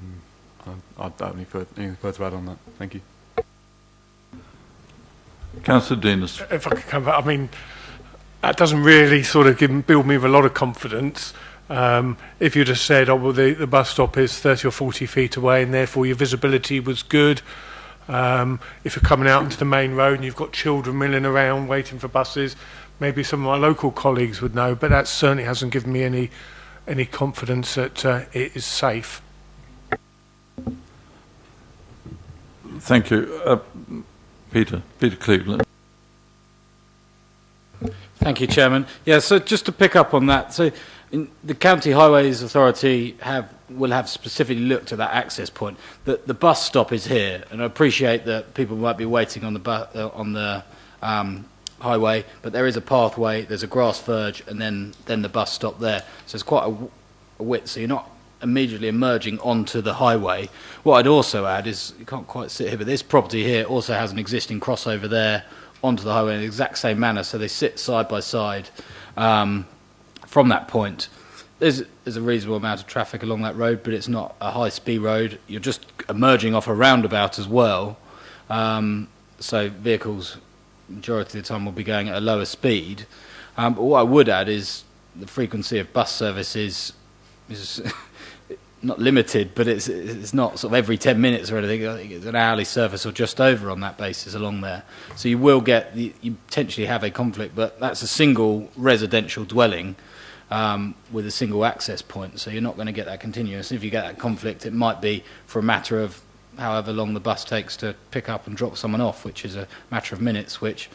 don't have anything further to add on that. Thank you. Councillor Denis. If I could come back, I mean, that doesn't really sort of build me with a lot of confidence. If you'd have said, oh, well, the bus stop is 30 or 40 feet away and therefore your visibility was good. If you're coming out into the main road and you've got children milling around waiting for buses, maybe some of my local colleagues would know, but that certainly hasn't given me any confidence that it is safe. Thank you. Peter Cleveland. Thank you, Chairman. Yeah, so just to pick up on that, so the County Highways Authority will have specifically looked at that access point. The bus stop is here, and I appreciate that people might be waiting on the highway, but there is a pathway, there's a grass verge, and then the bus stop there. So it's quite a width, so you're not immediately emerging onto the highway. What I'd also add is, you can't quite sit here, but this property here also has an existing crossover there onto the highway in the exact same manner, so they sit side by side. From that point, there's a reasonable amount of traffic along that road, but it's not a high-speed road. You're just emerging off a roundabout as well, so vehicles, majority of the time, will be going at a lower speed. But what I would add is the frequency of bus service is not limited, but it's not sort of every 10 minutes or anything. I think it's an hourly service or just over on that basis along there. So you will you potentially have a conflict, but that's a single residential dwelling with a single access point, so you're not going to get that continuous. If you get that conflict, it might be for a matter of however long the bus takes to pick up and drop someone off, which is a matter of minutes, which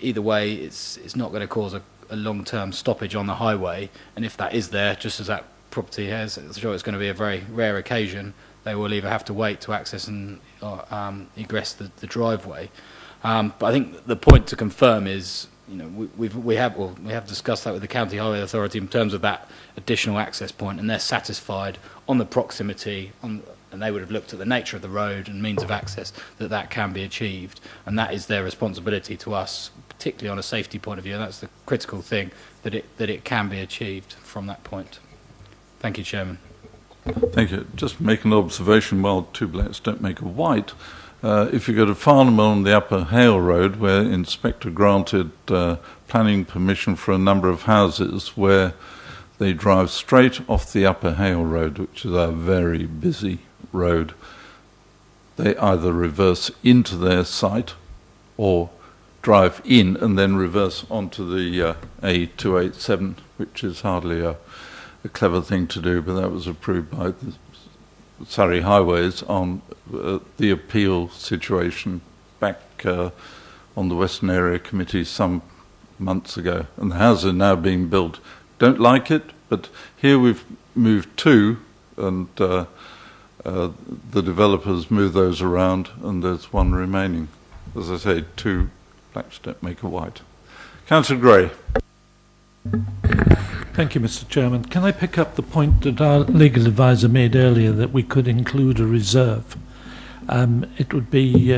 either way it's not going to cause a long-term stoppage on the highway. And if that is there, just as that property has, I'm sure it's going to be a very rare occasion, they will either have to wait to access and egress the driveway. But I think the point to confirm is, you know, we have discussed that with the County Highway Authority in terms of that additional access point, and they're satisfied on the proximity, and they would have looked at the nature of the road and means of access that can be achieved, and that is their responsibility to us, particularly on a safety point of view. And that's the critical thing, that it can be achieved from that point. Thank you, Chairman. Thank you. Just make an observation, while two blacks don't make a white. If you go to Farnham on the Upper Hale Road, where Inspector granted planning permission for a number of houses where they drive straight off the Upper Hale Road, which is a very busy road, they either reverse into their site or drive in and then reverse onto the A287, which is hardly a clever thing to do, but that was approved by the Surrey Highways on the appeal situation back on the Western Area Committee some months ago. And the houses are now being built. Don't like it, but here we've moved two, and the developers move those around, and there's one remaining. As I say, two blacks don't make a white. Councillor Gray. Thank you, Mr. Chairman. Can I pick up the point that our legal advisor made earlier, that we could include a reserve? It would be,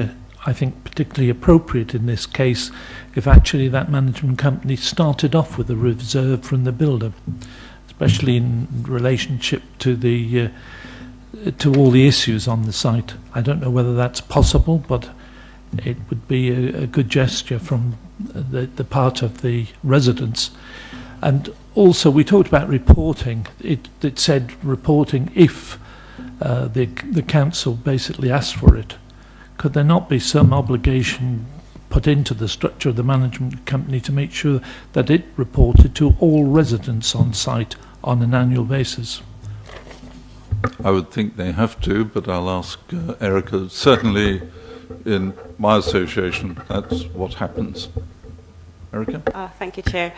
I think, particularly appropriate in this case if actually that management company started off with a reserve from the builder, especially in relationship to the to all the issues on the site. I don't know whether that's possible, but it would be a good gesture from the part of the residents. And also, we talked about reporting. It said reporting if the council basically asked for it. Could there not be some obligation put into the structure of the management company to make sure that it reported to all residents on site on an annual basis? I would think they have to, but I'll ask Erica. Certainly in my association, that's what happens. Erica? Thank you, Chair.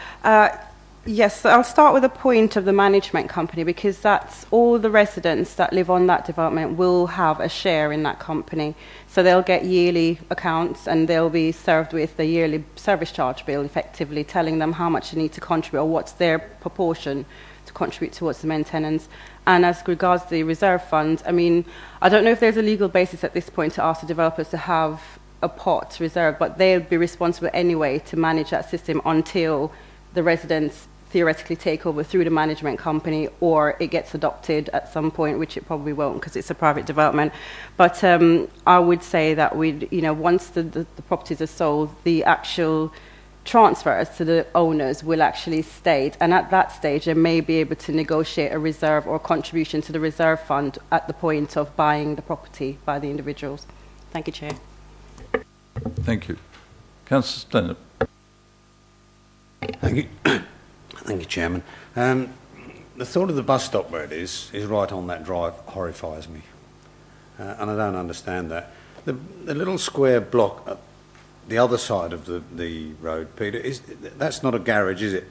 Yes, I'll start with the point of the management company, because that's all the residents that live on that development will have a share in that company. So they'll get yearly accounts and they'll be served with the yearly service charge bill, effectively telling them how much they need to contribute or what's their proportion to contribute towards the maintenance. And as regards the reserve fund, I mean, I don't know if there's a legal basis at this point to ask the developers to have a pot reserved, but they'll be responsible anyway to manage that system until the residents theoretically take over through the management company, or it gets adopted at some point, which it probably won't because it's a private development. But I would say that once the properties are sold, the actual transfers to the owners will actually state, and at that stage they may be able to negotiate a reserve or contribution to the reserve fund at the point of buying the property by the individuals. Thank you, Chair. Thank you. Councillor Stenhope. Thank you. Thank you, Chairman. The thought of the bus stop where it is right on that drive horrifies me. And I don't understand that. The little square block at the other side of the road, Peter, that's not a garage, is it?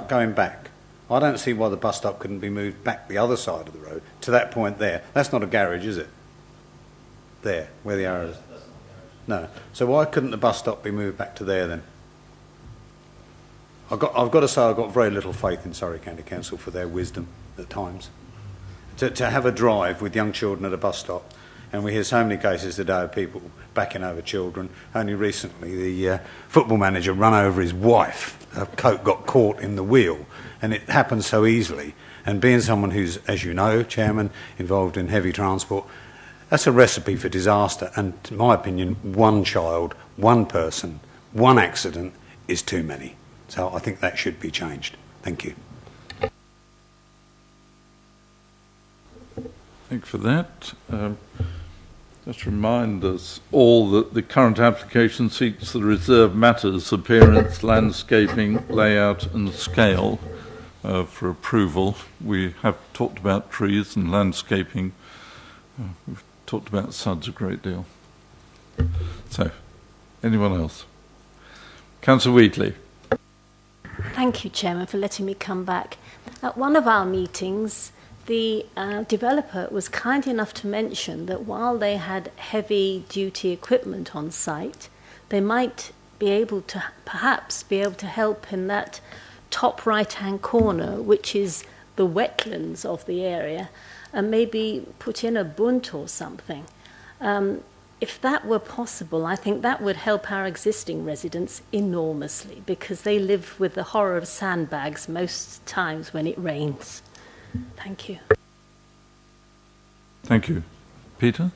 Going back. I don't see why the bus stop couldn't be moved back the other side of the road to that point there. That's not a garage, is it? There, where the arrow is. No. So why couldn't the bus stop be moved back to there then? I've got to say I've got very little faith in Surrey County Council for their wisdom at times. To have a drive with young children at a bus stop, and we hear so many cases today of people backing over children. Only recently the football manager run over his wife. Her coat got caught in the wheel, and it happens so easily. And being someone who's, as you know, Chairman, involved in heavy transport, that's a recipe for disaster. And in my opinion, one child, one person, one accident is too many. So I think that should be changed. Thank you. Thank you for that. Just remind us all that the current application seeks the reserve matters, appearance, landscaping, layout and scale for approval. We have talked about trees and landscaping. We've talked about SUDs a great deal. So, anyone else? Councillor Wheatley. Thank you, Chairman, for letting me come back. At one of our meetings, the developer was kind enough to mention that while they had heavy-duty equipment on site, they might be able to perhaps be able to help in that top right-hand corner, which is the wetlands of the area, and maybe put in a bunt or something. If that were possible, I think that would help our existing residents enormously, because they live with the horror of sandbags most times when it rains. Thank you. Thank you. Peter?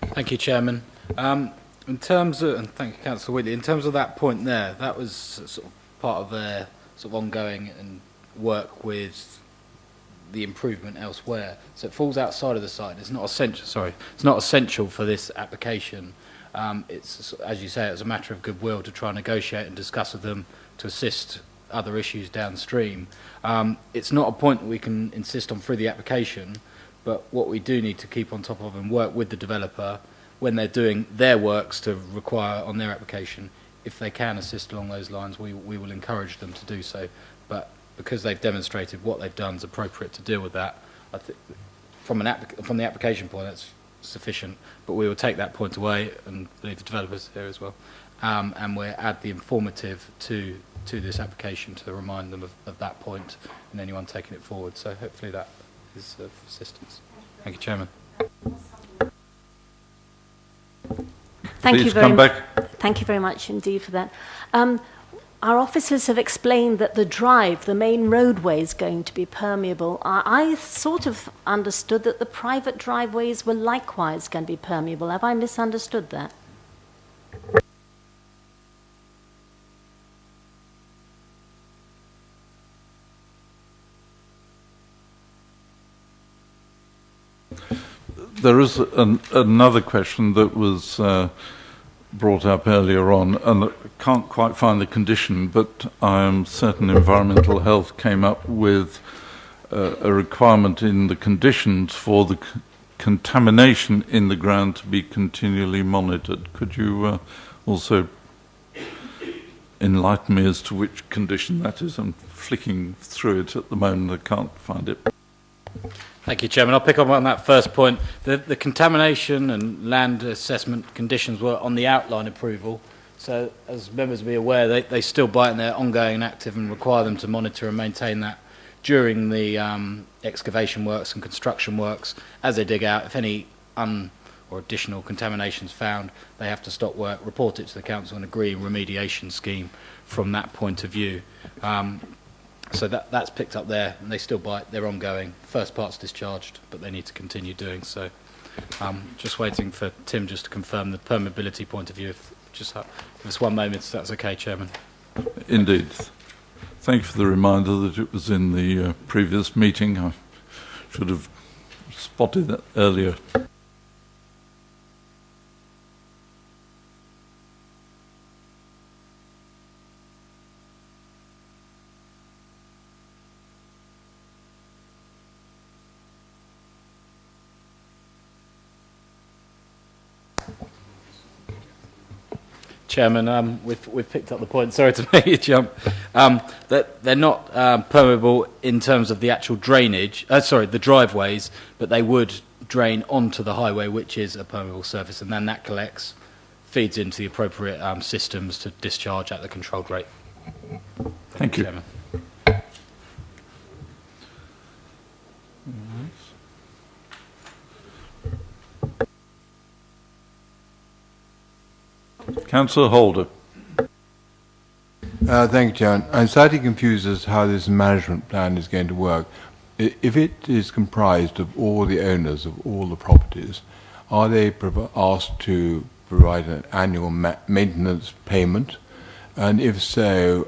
Thank you, Chairman. In terms of, and thank you, Councillor Whitley, in terms of that point there, that was sort of part of their sort of ongoing and work with the improvement elsewhere. So it falls outside of the site. It's not essential. Sorry, it's not essential for this application. It's, as you say, it's a matter of goodwill to try and negotiate and discuss with them to assist other issues downstream. It's not a point that we can insist on through the application, but what we do need to keep on top of and work with the developer when they're doing their works to require on their application. If they can assist along those lines, we will encourage them to do so. But because they've demonstrated what they've done is appropriate to deal with that, I think from the application point, that's sufficient. But we will take that point away and leave the developers here as well. And we'll add the informative to this application to remind them of that point and anyone taking it forward. So hopefully that is of assistance. Thank you, Chairman. Thank you very much indeed for that. Our officers have explained that the drive, the main roadway, is going to be permeable. I sort of understood that the private driveways were likewise going to be permeable. Have I misunderstood that? There is another question that was brought up earlier on, and I can't quite find the condition, but I am certain Environmental Health came up with a requirement in the conditions for the contamination in the ground to be continually monitored. Could you also enlighten me as to which condition that is? I'm flicking through it at the moment, I can't find it. Thank you, Chairman. I'll pick up on that first point. The contamination and land assessment conditions were on the outline approval. So, as members will be aware, they still bite and they're ongoing and active and require them to monitor and maintain that during the excavation works and construction works. As they dig out, if any or additional contamination is found, they have to stop work, report it to the council and agree a remediation scheme from that point of view. So that's picked up there, and they still bite. They're ongoing. First part's discharged, but they need to continue doing so. Just waiting for Tim just to confirm the permeability point of view. Just give us 1 moment, if that's okay, Chairman. Indeed. Thank you for the reminder that it was in the previous meeting. I should have spotted that earlier. Chairman, we've picked up the point. Sorry to make you jump. That they're not permeable in terms of the actual drainage. The driveways, but they would drain onto the highway, which is a permeable surface, and then that collects, feeds into the appropriate systems to discharge at the controlled rate. Thank you. Chairman. Councillor Holder. Thank you, Chairman. I'm slightly confused as to how this management plan is going to work. If it is comprised of all the owners of all the properties, are they asked to provide an annual maintenance payment? And if so,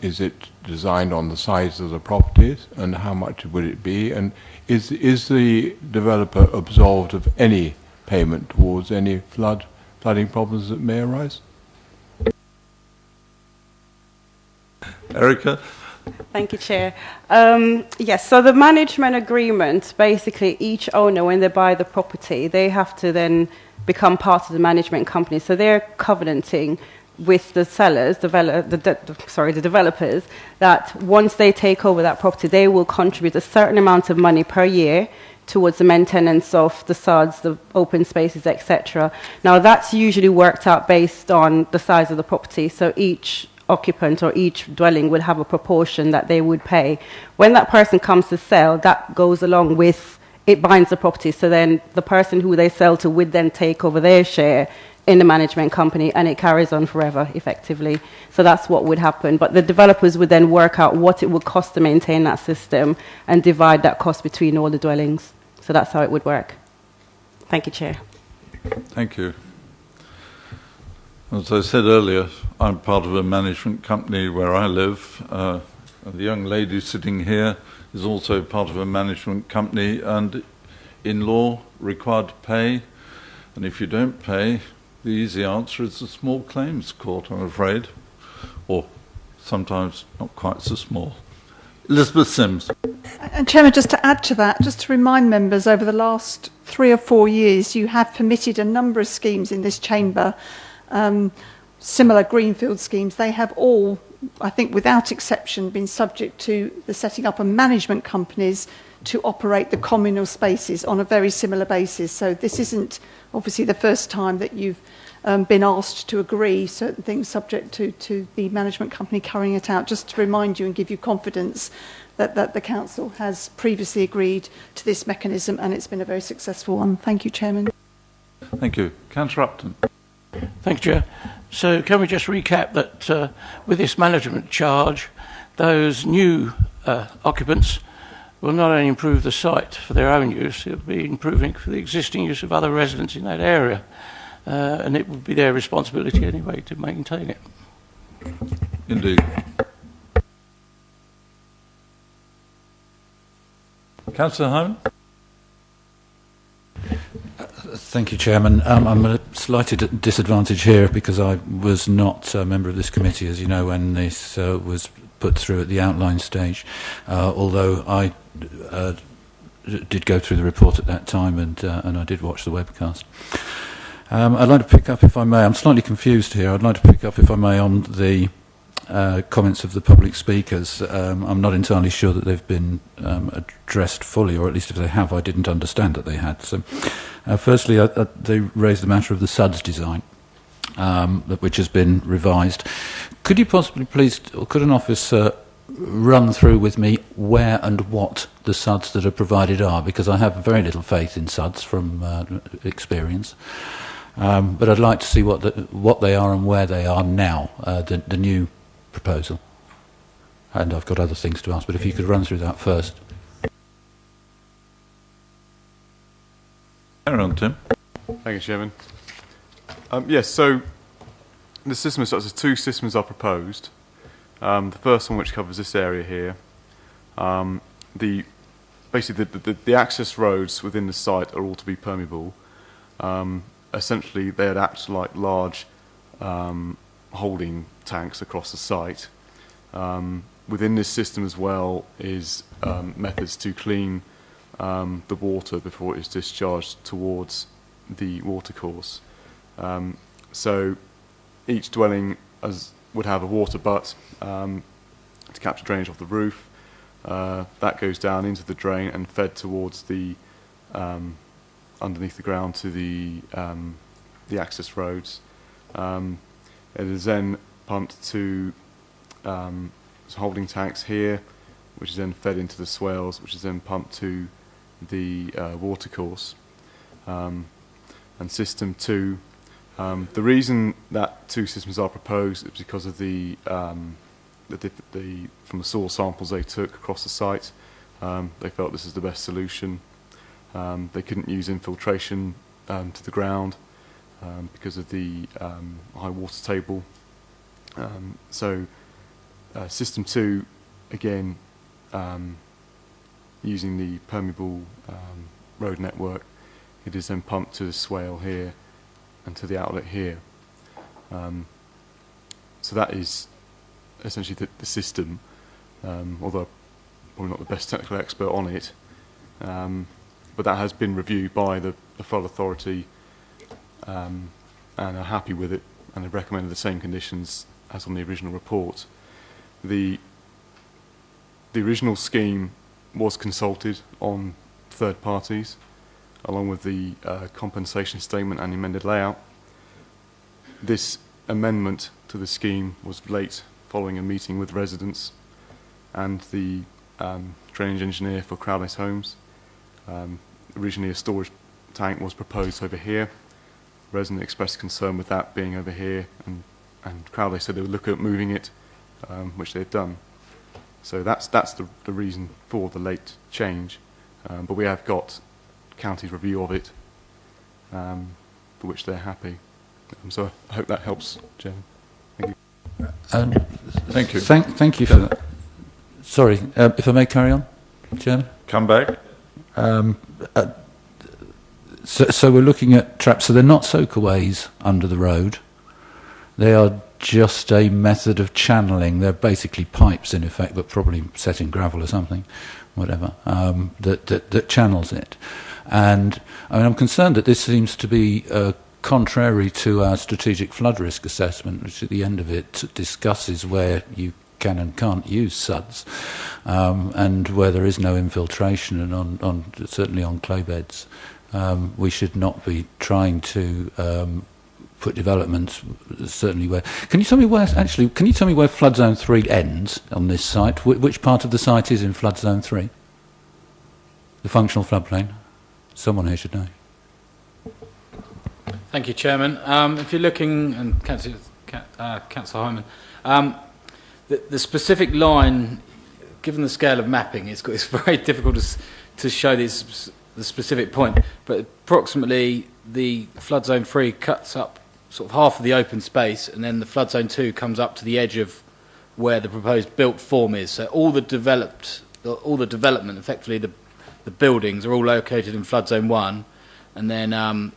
is it designed on the size of the properties, and how much would it be? And is the developer absolved of any payment towards any flooding problems that may arise? Erica? Thank you, Chair. Yes, so the management agreement, basically each owner, when they buy the property, they have to then become part of the management company. So they're covenanting with the sellers, the developers, that once they take over that property, they will contribute a certain amount of money per year towards the maintenance of the sods, the open spaces, etc. Now, that's usually worked out based on the size of the property. So each occupant or each dwelling would have a proportion that they would pay. When that person comes to sell, that goes along with, it binds the property. So then the person who they sell to would then take over their share in the management company, and it carries on forever, effectively. So that's what would happen. But the developers would then work out what it would cost to maintain that system and divide that cost between all the dwellings. So that's how it would work. Thank you, Chair. Thank you. As I said earlier, I'm part of a management company where I live. And the young lady sitting here is also part of a management company and in law required to pay. And if you don't pay, the easy answer is a small claims court, I'm afraid, or sometimes not quite so small. Elizabeth Sims. And Chairman, just to add to that, just to remind members, over the last 3 or 4 years, you have permitted a number of schemes in this chamber, similar greenfield schemes. They have all, I think without exception, been subject to the setting up of management companies to operate the communal spaces on a very similar basis. So this isn't obviously the first time that you've been asked to agree certain things subject to the management company carrying it out. Just to remind you and give you confidence that the Council has previously agreed to this mechanism, and it's been a very successful one. Thank you, Chairman. Thank you. Councillor Upton. Thank you, Chair. So can we just recap that with this management charge, those new occupants will not only improve the site for their own use, it will be improving for the existing use of other residents in that area. And it would be their responsibility anyway to maintain it. Indeed. Councillor Hyman? Thank you, Chairman. I'm at a slight disadvantage here because I was not a member of this committee, as you know, when this was put through at the outline stage, although I did go through the report at that time and I did watch the webcast. I'd like to pick up, if I may, I'm slightly confused here, I'd like to pick up, if I may, on the comments of the public speakers. I'm not entirely sure that they've been addressed fully, or at least if they have, I didn't understand that they had. So, firstly, they raised the matter of the SUDS design, which has been revised. Could you possibly please, or could an officer run through with me where and what the SUDs that are provided are? Because I have very little faith in SUDs from experience. But I'd like to see what they are and where they are now, the new proposal. And I've got other things to ask, but if you could run through that first. Carry on, Tim. Thank you, Chairman. Yes, so the system is such as two systems are proposed. The first one, which covers this area here, basically the access roads within the site are all to be permeable. Essentially, they'd act like large holding tanks across the site. Within this system as well is methods to clean the water before it is discharged towards the watercourse. So each dwelling would have a water butt to capture drainage off the roof. That goes down into the drain and fed towards the underneath the ground to the access roads. It is then pumped to holding tanks here, which is then fed into the swales, which is then pumped to the watercourse. And system 2, the reason that two systems are proposed is because of from the soil samples they took across the site. They felt this is the best solution. They couldn't use infiltration to the ground because of the high water table. So system 2, again, using the permeable road network, it is then pumped to the swale here and to the outlet here. So that is essentially the system, although I'm probably not the best technical expert on it. But that has been reviewed by the Flood Authority and are happy with it, and have recommended the same conditions as on the original report. The original scheme was consulted on third parties, along with the compensation statement and amended layout. This amendment to the scheme was late following a meeting with residents and the drainage engineer for Crowley's Homes. Originally a storage tank was proposed over here. The resident expressed concern with that being over here, and Crowley said they would look at moving it, which they've done. So that's the reason for the late change. But we have got county's review of it, for which they're happy. So I hope that helps, Chairman. Thank you. Thank you. Thank you for that. Sorry, if I may carry on, Chairman? Come back. So we're looking at traps. So they're not soakaways under the road. They are just a method of channeling. They're basically pipes in effect, but probably set in gravel or something, whatever, that channels it. And I mean, I'm concerned that this seems to be contrary to our strategic flood risk assessment, which at the end of it discusses where you can and can't use SUDs, and where there is no infiltration, and certainly on clay beds. We should not be trying to put developments, certainly where... Can you tell me where flood zone 3 ends on this site? Which part of the site is in flood zone 3? The functional floodplain? Someone here should know. Thank you, Chairman. If you're looking, and Councillor Hyman, the specific line, given the scale of mapping, it's very difficult to show the specific point, but approximately the flood zone 3 cuts up sort of half of the open space, and then the flood zone 2 comes up to the edge of where the proposed built form is. So all the development, effectively the buildings, are all located in flood zone 1, and then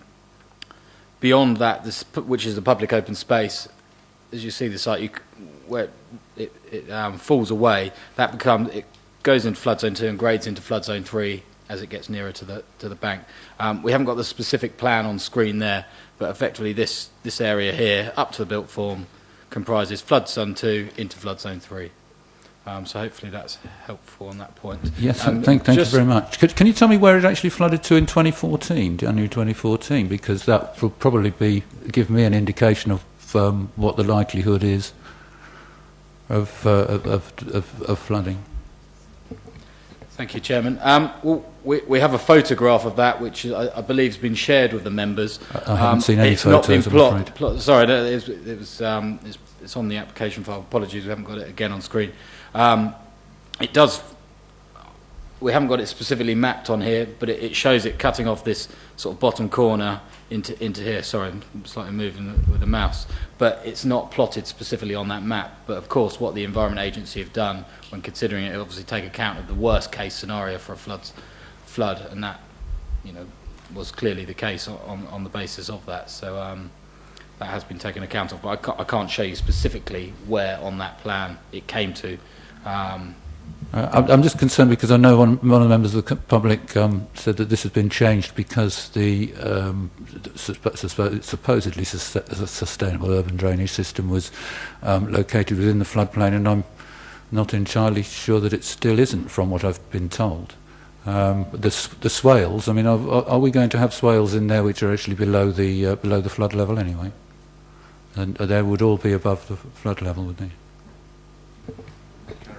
beyond that, which is the public open space, as you see the site, where it falls away, it goes into flood zone 2 and grades into flood zone 3 as it gets nearer to the bank. We haven't got the specific plan on screen there, but effectively this area here, up to the built form, comprises flood zone 2 into flood zone 3. So hopefully that's helpful on that point. Yes, thank you very much. Can you tell me where it actually flooded to in 2014, January 2014? Because that will probably give me an indication of what the likelihood is of flooding. Thank you, Chairman. Well, we have a photograph of that, which I believe has been shared with the members. I haven't seen any photos, I'm afraid. Sorry, it's on the application file. Apologies, we haven't got it again on screen. We haven't got it specifically mapped on here, but it shows it cutting off this sort of bottom corner into here. Sorry, I'm slightly moving with the mouse. But it's not plotted specifically on that map. But of course, what the Environment Agency have done when considering it, obviously take account of the worst case scenario for a flood, and that, was clearly the case on the basis of that. So that has been taken account of. But I can't show you specifically where on that plan it came to. I'm just concerned because I know one of the members of the public said that this has been changed because the supposedly sustainable urban drainage system was located within the floodplain, and I'm not entirely sure that it still isn't, from what I've been told. The swales, I mean, are we going to have swales in there which are actually below the flood level anyway? And they would all be above the flood level, would they?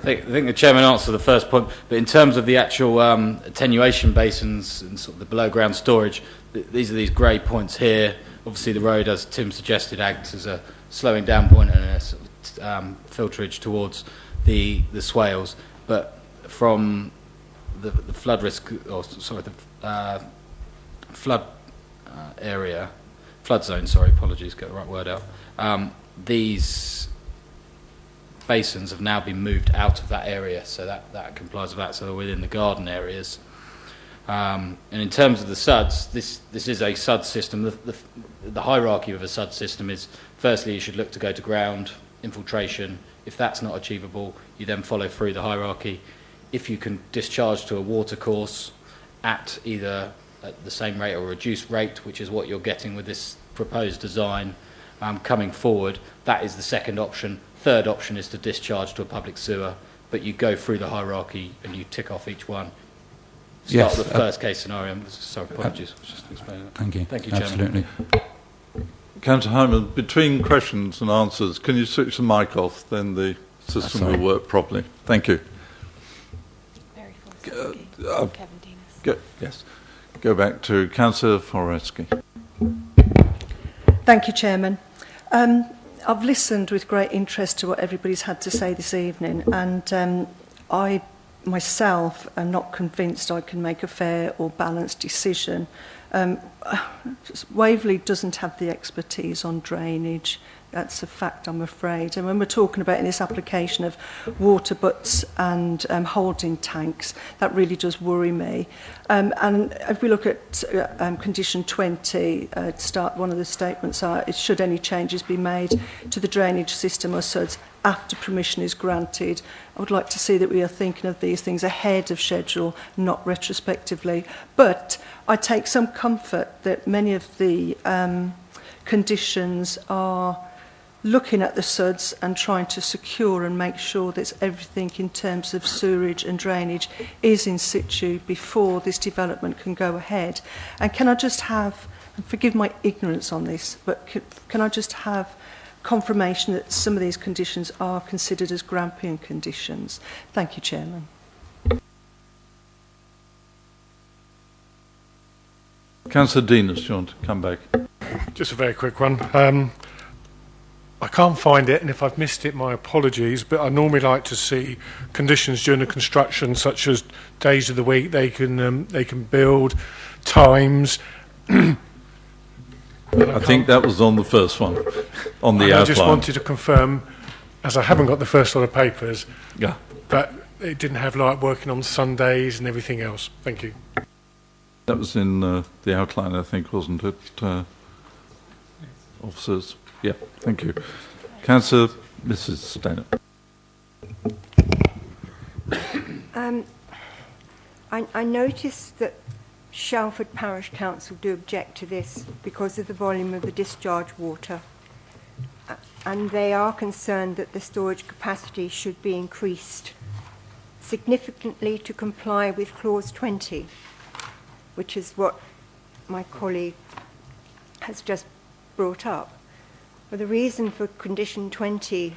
I think the Chairman answered the first point, but in terms of the actual attenuation basins and sort of the below ground storage, these are these grey points here. Obviously the road, as Tim suggested, acts as a slowing down point and a sort of, filterage towards the swales, but from the flood risk, or sorry, the flood area, flood zone, sorry, apologies, get the right word out, these basins have now been moved out of that area, so that complies with that, so they're within the garden areas. And in terms of the SUDs, this is a SUD system. The hierarchy of a SUD system is, firstly, you should look to go to ground, infiltration. If that's not achievable, you then follow through the hierarchy. If you can discharge to a watercourse at either at the same rate or a reduced rate, which is what you're getting with this proposed design coming forward, that is the second option. Third option is to discharge to a public sewer, but you go through the hierarchy and you tick off each one. Start with the first case scenario. Sorry, apologies. Just explaining that. Thank you. Thank you, Chairman. Absolutely. Councillor Hyman, between questions and answers, can you switch the mic off? Then the system will work properly. Thank you. Yes. Go back to Councillor Forestky. Thank you, Chairman. I've listened with great interest to what everybody's had to say this evening, and I myself am not convinced I can make a fair or balanced decision. Waverley doesn't have the expertise on drainage. That's a fact, I'm afraid. And when we're talking about in this application of water butts and holding tanks, that really does worry me. And if we look at condition 20, one of the statements are, should any changes be made to the drainage system or SUDs after permission is granted, I would like to see that we are thinking of these things ahead of schedule, not retrospectively. But I take some comfort that many of the conditions are looking at the SUDs and trying to secure and make sure that everything in terms of sewerage and drainage is in situ before this development can go ahead. And can I just have, and forgive my ignorance on this, but can I just have confirmation that some of these conditions are considered as Grampian conditions? Thank you, Chairman. Councillor Denis, do you want to come back? Just a very quick one. I can't find it, and if I've missed it, my apologies, but I normally like to see conditions during the construction, such as days of the week they can build, times. I think that was on the first one, on the outline. I just wanted to confirm, as I haven't got the first lot of papers, but it didn't have like working on Sundays and everything else. Thank you. That was in the outline, I think, wasn't it, officers. Yeah, thank you. Councillor Mrs. Stainer. I noticed that Shalford Parish Council do object to this because of the volume of the discharge water, and they are concerned that the storage capacity should be increased significantly to comply with Clause 20, which is what my colleague has just brought up. Well, the reason for Condition 20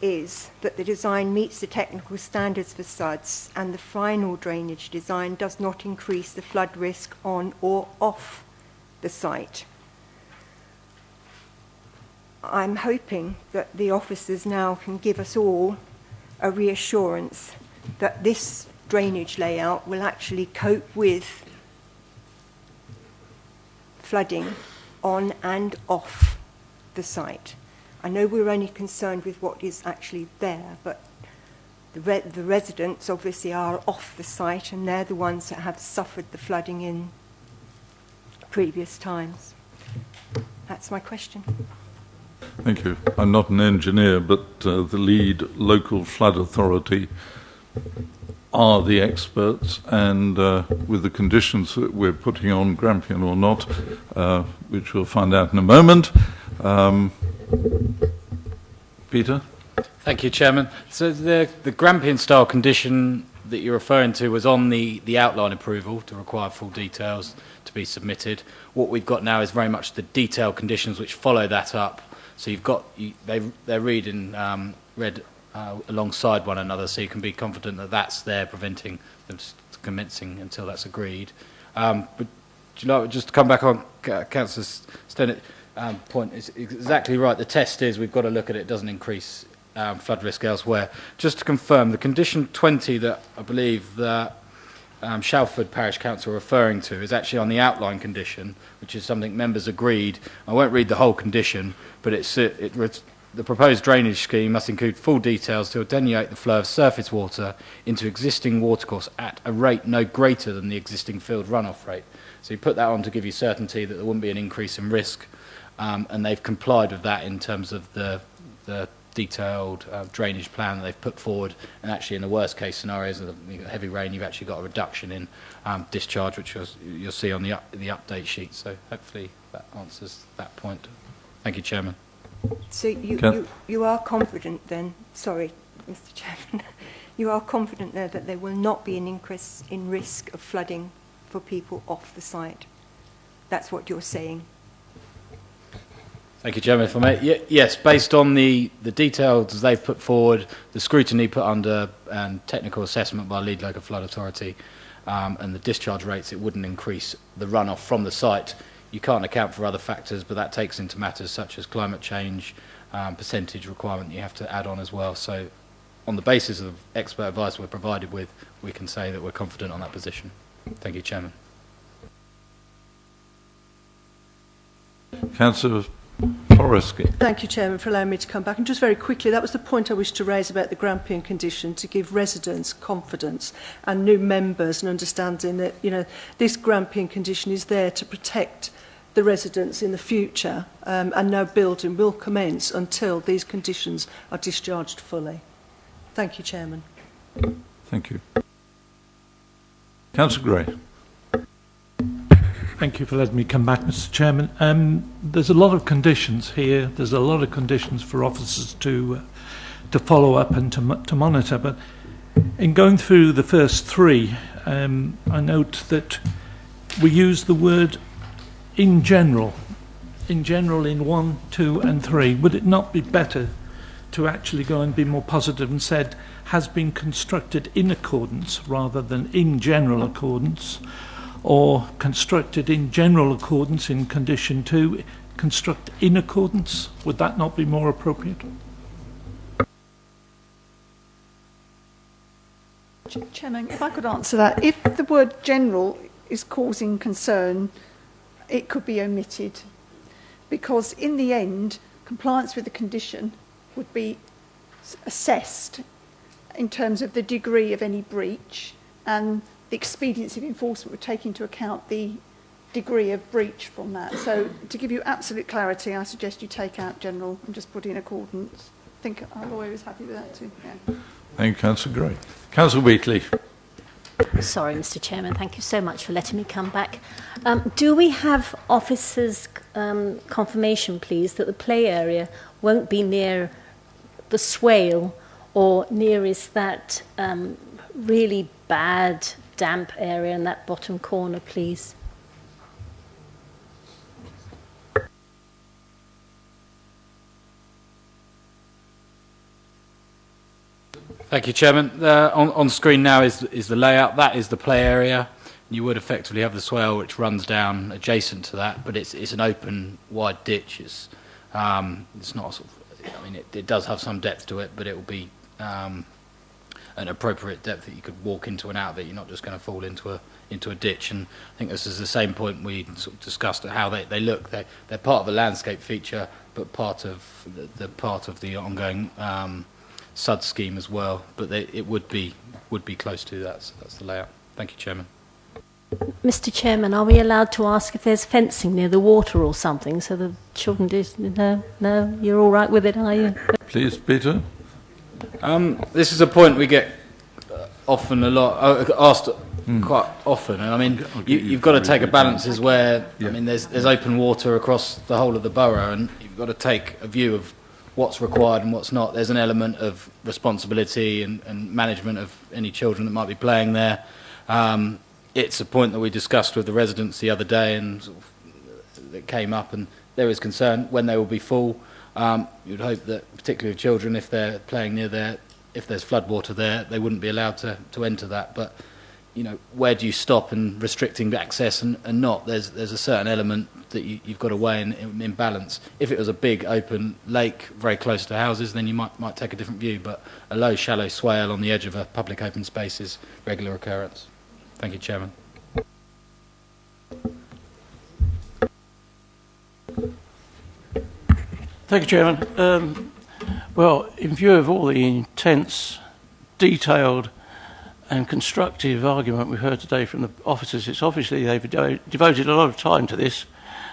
is that the design meets the technical standards for SUDS and the final drainage design does not increase the flood risk on or off the site. I'm hoping that the officers now can give us all a reassurance that this drainage layout will actually cope with flooding on and off the site. I know we're only concerned with what is actually there, but the residents obviously are off the site and they're the ones that have suffered the flooding in previous times. That's my question. Thank you. I'm not an engineer, but the lead local flood authority are the experts, and with the conditions that we're putting on, Grampian or not, which we'll find out in a moment. Peter? Thank you, Chairman. So the Grampian style condition that you're referring to was on the outline approval to require full details to be submitted. What we've got now is very much the detailed conditions which follow that up. So you've got, they're read alongside one another, so you can be confident that that's there preventing them commencing until that's agreed. But do you like just to come back on Councillor Stennett point? Is exactly right. The test is we've got to look at it doesn't increase flood risk elsewhere. Just to confirm, the condition 20 that I believe that Shalford Parish Council are referring to is actually on the outline condition, which is something members agreed. I won't read the whole condition, but the proposed drainage scheme must include full details to attenuate the flow of surface water into existing watercourse at a rate no greater than the existing field runoff rate. So you put that on to give you certainty that there wouldn't be an increase in risk, and they've complied with that in terms of the detailed drainage plan that they've put forward. And actually, in the worst case scenarios of heavy rain, you've actually got a reduction in discharge, which you'll see on the update sheet. So hopefully that answers that point. Thank you, Chairman. So you are confident then, sorry, Mr. Chairman, you are confident there that there will not be an increase in risk of flooding for people off the site? That's what you're saying? Thank you, Chairman. If I may, yes, based on the details they've put forward, the scrutiny put under and technical assessment by Lead Local Flood Authority, and the discharge rates, it wouldn't increase the runoff from the site. You can't account for other factors, but that takes into matters such as climate change, percentage requirement you have to add on as well. So on the basis of expert advice we're provided with, we can say that we're confident on that position. Thank you, Chairman. Councillor Forresky. Thank you, Chairman, for allowing me to come back. And just very quickly, that was the point I wished to raise about the Grampian condition, to give residents confidence and new members an understanding that, you know, this Grampian condition is there to protect the residents in the future, and no building will commence until these conditions are discharged fully. Thank you, Chairman. Thank you. Councillor Gray. Thank you for letting me come back, Mr. Chairman. There's a lot of conditions here. There's a lot of conditions for officers to follow up and to monitor. But in going through the first three, I note that we use the word in general. In general, in 1, 2, and 3. Would it not be better to actually go and be more positive and said has been constructed in accordance rather than in general accordance? Or constructed in general accordance in condition 2, construct in accordance? Would that not be more appropriate? Chairman, if I could answer that. If the word general is causing concern, it could be omitted, because in the end, compliance with the condition would be assessed in terms of the degree of any breach, and the expediency of enforcement would take into account the degree of breach from that. So to give you absolute clarity, I suggest you take out general and just put in accordance. I think our lawyer is happy with that too. Yeah. Thank you, Councillor Gray. Councillor Wheatley. Sorry, Mr. Chairman. Thank you so much for letting me come back. Do we have officers' confirmation, please, that the play area won't be near the swale or nearest that really bad damp area in that bottom corner, please? Thank you, Chairman. On screen now is the layout. That is the play area. You would effectively have the swale which runs down adjacent to that, but it's an open, wide ditch. It's not sort of, I mean, it does have some depth to it, but it will be an appropriate depth that you could walk into and out of it. You're not just going to fall into a ditch. And I think this is the same point we sort of discussed how they look. They're part of a landscape feature, but part of the ongoing SUD scheme as well. But it would be close to that. So that's the layout. Thank you, Chairman. Mr. Chairman, are we allowed to ask if there's fencing near the water or something so the children no, you're all right with it, are you? Please, Peter. This is a point we get often asked quite often, and I mean you've got to take a balance is where I mean there's open water across the whole of the borough, and you've got to take a view of what's required and what's not. There's an element of responsibility and management of any children that might be playing there. It's a point that we discussed with the residents the other day, and sort of, it came up, and there is concern when they will be full. You'd hope that, particularly with children, if they're playing near there, if there's floodwater there, they wouldn't be allowed to enter that. But you know, where do you stop and restricting access and not? There's a certain element that you've got to weigh in balance. If it was a big open lake very close to houses, then you might take a different view. But a low, shallow swale on the edge of a public open space is regular occurrence. Thank you, Chairman. Thank you, Chairman. Well, in view of all the intense, detailed and constructive argument we heard today from the officers, it's obviously they've devoted a lot of time to this,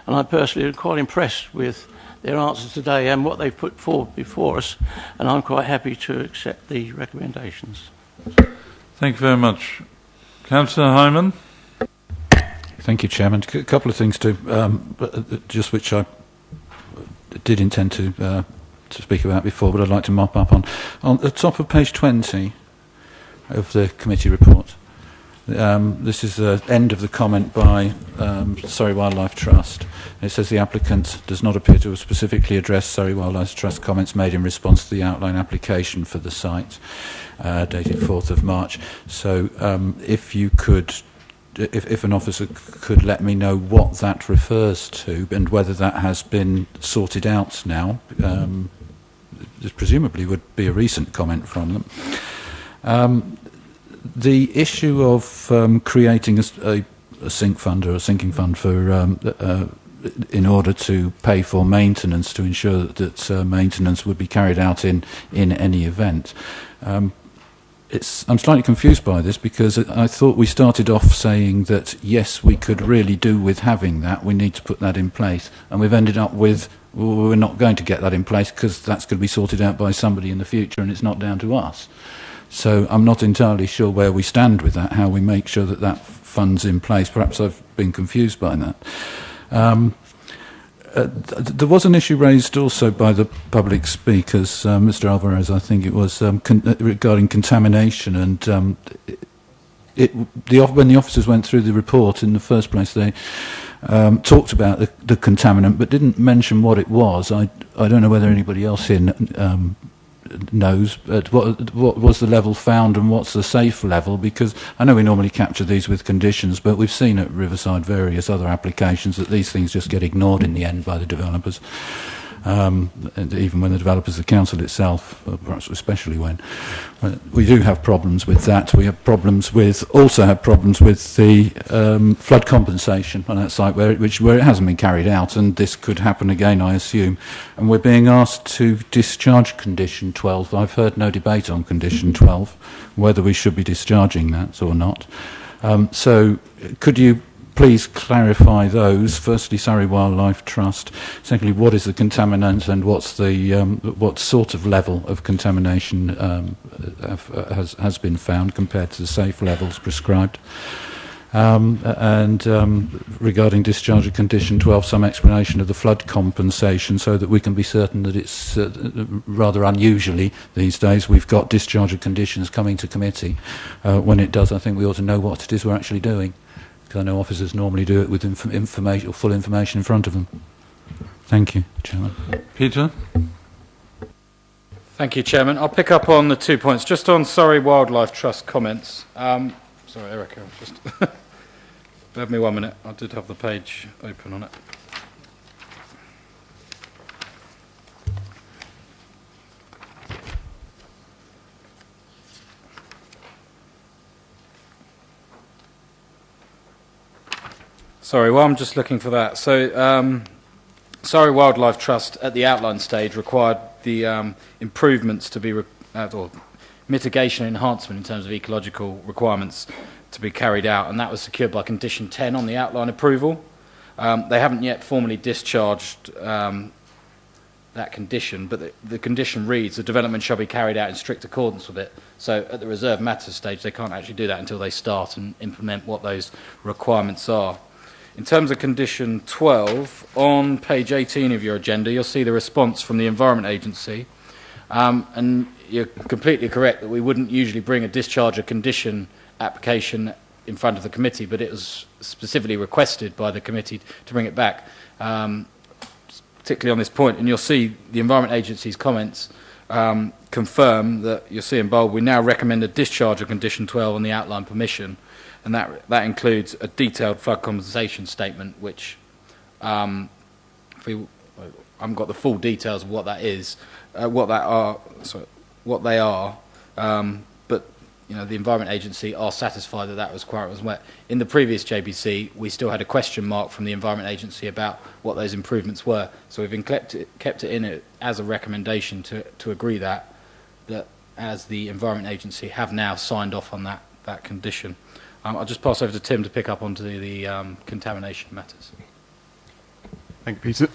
and I personally am quite impressed with their answers today and what they've put forward before us, and I'm quite happy to accept the recommendations. Thank you very much. Councillor Hyman. Thank you, Chairman. A couple of things just which I did intend to speak about before, but I'd like to mop up on. On the top of page 20 of the committee report, this is the end of the comment by Surrey Wildlife Trust. It says the applicant does not appear to have specifically addressed Surrey Wildlife Trust comments made in response to the outline application for the site, dated 4th of March. So if you could, if an officer could let me know what that refers to and whether that has been sorted out now, this presumably would be a recent comment from them. The issue of creating a sink fund or a sinking fund for in order to pay for maintenance, to ensure that maintenance would be carried out in any event. I'm slightly confused by this because I thought we started off saying that yes, we could really do with having that, we need to put that in place, and we've ended up with, well, we're not going to get that in place because that's going to be sorted out by somebody in the future and it's not down to us. So I'm not entirely sure where we stand with that, how we make sure that that fund's in place. Perhaps I've been confused by that. There was an issue raised also by the public speakers, Mr. Alvarez, I think it was, regarding contamination. And when the officers went through the report in the first place, they talked about the contaminant, but didn't mention what it was. I don't know whether anybody else here knows, but what was the level found and what's the safe level, because I know we normally capture these with conditions, but we've seen at Riverside various other applications that these things just get ignored in the end by the developers, and even when the developers, the council itself, perhaps especially when. We do have problems with that. We have also have problems with the flood compensation on that site where it hasn't been carried out, and this could happen again, I assume. And we're being asked to discharge condition 12. I've heard no debate on condition 12, whether we should be discharging that or not. So could you please clarify those. Firstly, Surrey Wildlife Trust. Secondly, what is the contaminant and what's the what sort of level of contamination has been found compared to the safe levels prescribed? Regarding discharge of condition 12, some explanation of the flood compensation so that we can be certain that it's rather unusually these days we've got discharge of conditions coming to committee. When it does, I think we ought to know what it is we're actually doing, because I know officers normally do it with information or full information in front of them. Thank you, Chairman. Peter? Thank you, Chairman. I'll pick up on the 2 points. Just on Surrey Wildlife Trust comments. Sorry, Erica, just bear with me 1 minute. I did have the page open on it. Sorry, well, I'm just looking for that. So, Surrey Wildlife Trust at the outline stage required the improvements to be, or mitigation and enhancement in terms of ecological requirements to be carried out, and that was secured by condition 10 on the outline approval. They haven't yet formally discharged that condition, but the condition reads the development shall be carried out in strict accordance with it. So at the reserve matters stage they can't actually do that until they start and implement what those requirements are. In terms of condition 12, on page 18 of your agenda you'll see the response from the Environment Agency, and you're completely correct that we wouldn't usually bring a discharge of condition application in front of the committee, but it was specifically requested by the committee to bring it back, particularly on this point. And you'll see the Environment Agency's comments confirm that, you'll see in bold, we now recommend a discharge of condition 12 on the outline permission, and that includes a detailed flood compensation statement, which I haven't got the full details of what that is, what they are, but you know, the Environment Agency are satisfied that that requirement was met. In the previous JPC, we still had a question mark from the Environment Agency about what those improvements were, so we've kept it in it as a recommendation to agree that as the Environment Agency have now signed off on that condition. I'll just pass over to Tim to pick up onto the contamination matters. Thank you, Peter.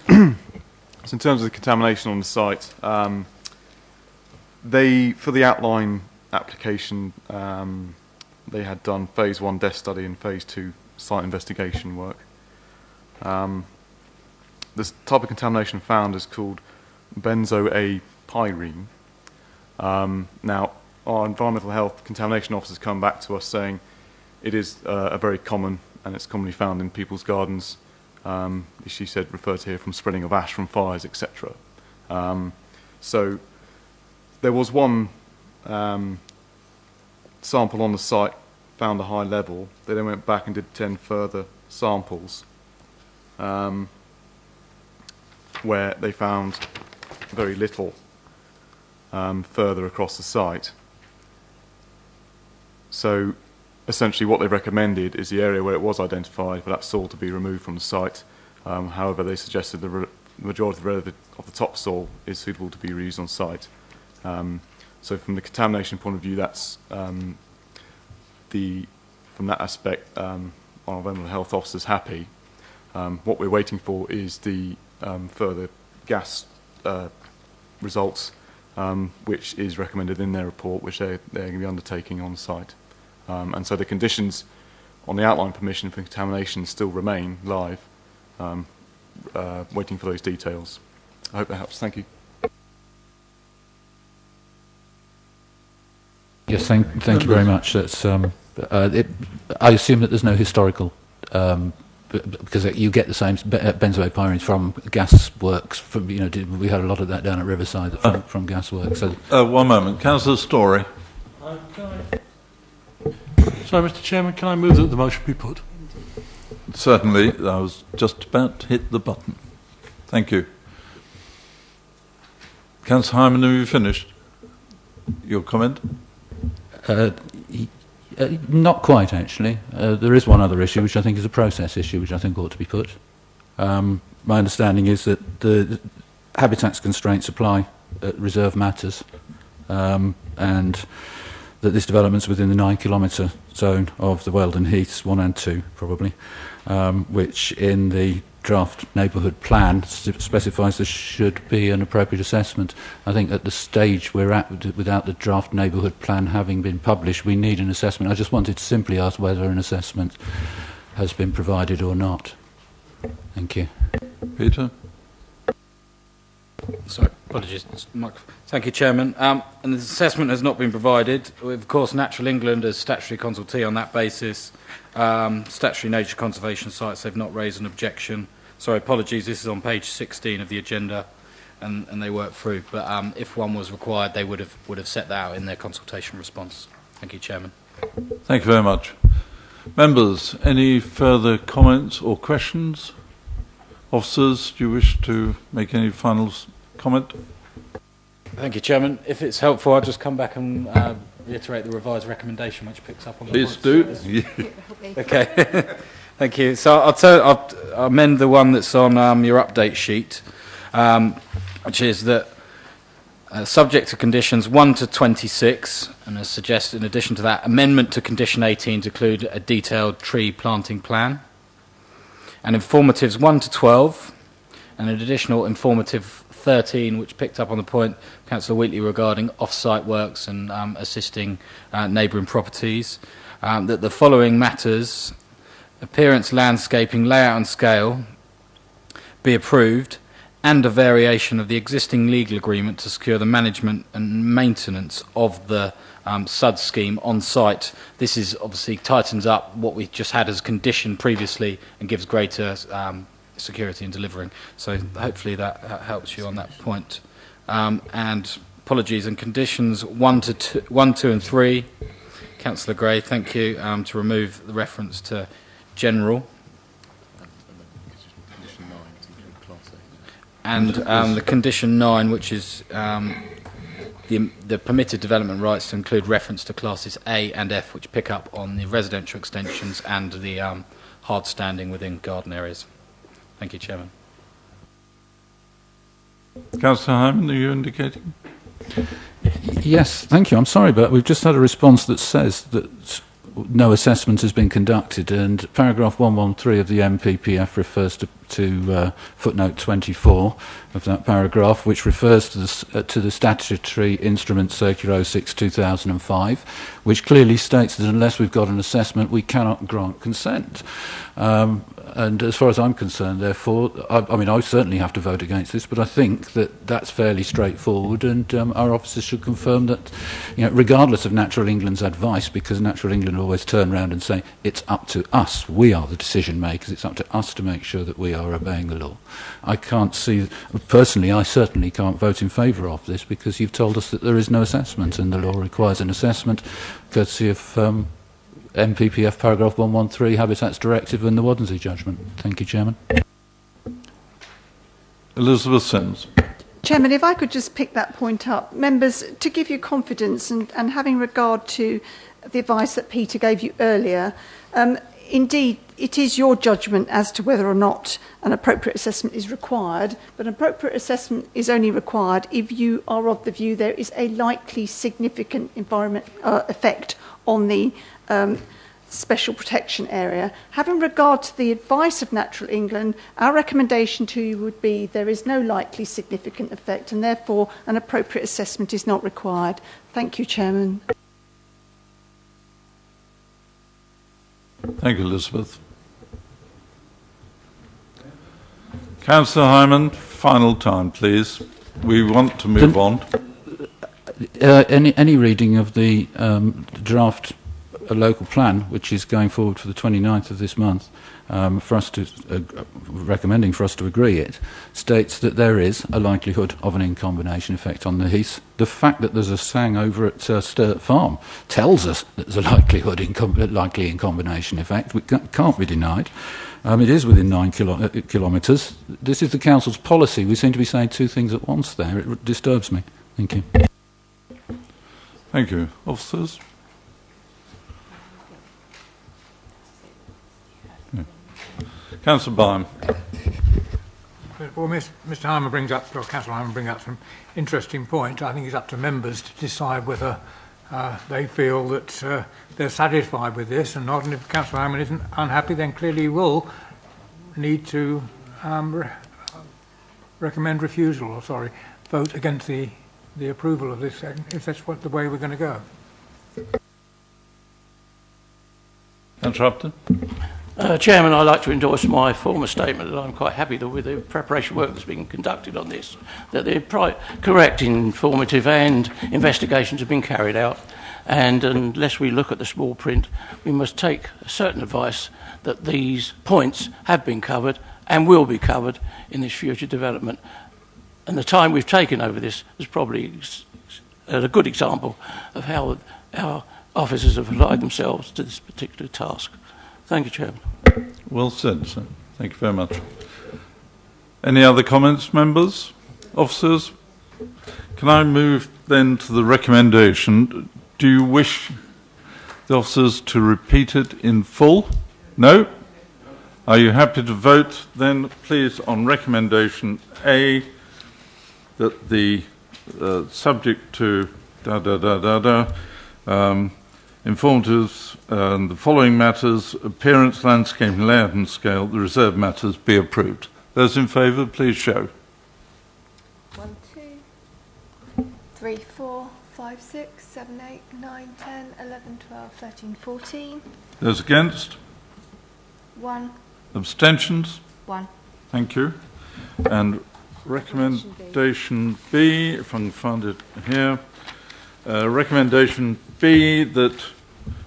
So in terms of the contamination on the site, for the outline application, they had done phase 1 desk study and phase 2 site investigation work. This type of contamination found is called benzo-A-pyrene. Now, our environmental health contamination officers come back to us saying it is a very common, and it's commonly found in people's gardens. She said, referred to here from spreading of ash from fires, etc. So there was one sample on the site found a high level. They then went back and did 10 further samples where they found very little further across the site. So essentially what they recommended is the area where it was identified for that soil to be removed from the site. However, they suggested the majority of the topsoil is suitable to be reused on site. So from the contamination point of view, that's from that aspect, our environmental health officer's happy. What we're waiting for is the further gas results, which is recommended in their report, which they're going to be undertaking on site. And so the conditions on the outline permission for contamination still remain live, waiting for those details. I hope that helps. Thank you. Yes, thank you very much. That's, I assume that there's no historical, because you get the same benzoate from gas works. From, you know, we had a lot of that down at Riverside from gas works. So, 1 moment, Councillor Story. Sorry, Mr. Chairman, can I move that the motion be put? Certainly, I was just about to hit the button. Thank you. Councillor Hyman, have you finished your comment? Not quite, actually. There is one other issue, which I think is a process issue, which I think ought to be put. My understanding is that the habitats constraints apply at reserve matters, and that this development's within the 9-kilometre zone of the Weldon Heaths 1 and 2, probably, which in the draft neighbourhood plan specifies there should be an appropriate assessment. I think at the stage we're at, without the draft neighbourhood plan having been published, we need an assessment. I just wanted to simply ask whether an assessment has been provided or not. Thank you. Peter? Sorry, apologies. Thank you, Chairman. And the assessment has not been provided. Of course, Natural England as statutory consultee on that basis. Statutory nature conservation sites, they've not raised an objection. Sorry, apologies, this is on page 16 of the agenda, and they work through. But if one was required, they would have set that out in their consultation response. Thank you, Chairman. Thank you very much. Members, any further comments or questions? Officers, do you wish to make any final comment? Thank you, Chairman. If it's helpful, I'll just come back and reiterate the revised recommendation, which picks up on the Please points. do. Okay. Thank you. So I'll amend the one that's on your update sheet, which is that subject to conditions 1 to 26, and as suggested, in addition to that, amendment to condition 18 to include a detailed tree planting plan, and informatives 1 to 12, and an additional informative 13, which picked up on the point, Councillor Wheatley, regarding off-site works and assisting neighbouring properties, that the following matters, appearance, landscaping, layout and scale, be approved, and a variation of the existing legal agreement to secure the management and maintenance of the SUD scheme on site. This is obviously tightens up what we just had as condition previously and gives greater security in delivering. So hopefully that helps you on that point. And apologies, and conditions 1, 2 and 3, Councillor Gray, thank you, to remove the reference to general. And the condition 9, which is the permitted development rights to include reference to classes A and F, which pick up on the residential extensions and the hard standing within garden areas. Thank you, Chairman. Councillor Hyman, are you indicating? Yes, thank you. I'm sorry, but we've just had a response that says that no assessment has been conducted, and paragraph 113 of the MPPF refers to footnote 24 of that paragraph, which refers to the statutory instrument Circular 06/2005, which clearly states that unless we've got an assessment, we cannot grant consent. And as far as I'm concerned, therefore, I mean, I certainly have to vote against this, but I think that that's fairly straightforward, and our officers should confirm that, you know, regardless of Natural England's advice, because Natural England always turn around and say, it's up to us, we are the decision makers, it's up to us to make sure that we are obeying the law. I can't see, personally, I certainly can't vote in favour of this, because you've told us that there is no assessment, and the law requires an assessment, courtesy of MPPF paragraph 113, Habitats Directive and the Wadensey judgment. Thank you, Chairman. Elizabeth Sims. Chairman, if I could just pick that point up. Members, to give you confidence and having regard to the advice that Peter gave you earlier, indeed, it is your judgment as to whether or not an appropriate assessment is required, but an appropriate assessment is only required if you are of the view there is a likely significant environment effect on the special protection area. Having regard to the advice of Natural England, our recommendation to you would be there is no likely significant effect, and therefore an appropriate assessment is not required. Thank you, Chairman. Thank you, Elizabeth. Councillor Hyman, final time, please. We want to move on. Any reading of the draft local plan, which is going forward for the 29th of this month, for us to recommending for us to agree it, states that there is a likelihood of an in-combination effect on the heath. The fact that there's a sang over at Sturt Farm tells us that there's a likely in-combination effect, which can't be denied. It is within 9 kilometres. This is the council's policy. We seem to be saying two things at once there. It disturbs me. Thank you. Thank you. Officers? Councillor Byam. Well, Mr. Hyman brings up, or Councillor Hyman brings up some interesting point. I think it's up to members to decide whether they feel that they're satisfied with this and not, and if Councillor Hammond isn't unhappy, then clearly he will need to recommend refusal, or sorry, vote against the approval of this, if that's the way we're going to go. Councillor Upton. Chairman, I'd like to endorse my former statement that I'm quite happy that with the preparation work that's been conducted on this, that the correct, informative and investigations have been carried out, and unless we look at the small print, we must take certain advice that these points have been covered and will be covered in this future development. And the time we've taken over this is probably a good example of how our officers have applied themselves to this particular task. Thank you, Chairman. Well said, sir. Thank you very much. Any other comments, members, officers? Can I move then to the recommendation? Do you wish the officers to repeat it in full? No? Are you happy to vote then, please, on recommendation A, that the subject to informatives and the following matters: appearance, landscape, layout and scale, the reserved matters be approved. Those in favour, please show. 1, 2, 3, 4, 5, 6, 7, 8, 9, 10, 11, 12, 13, 14. Those against? 1. Abstentions? 1. Thank you. And recommendation B, if I can find it here. Recommendation B, that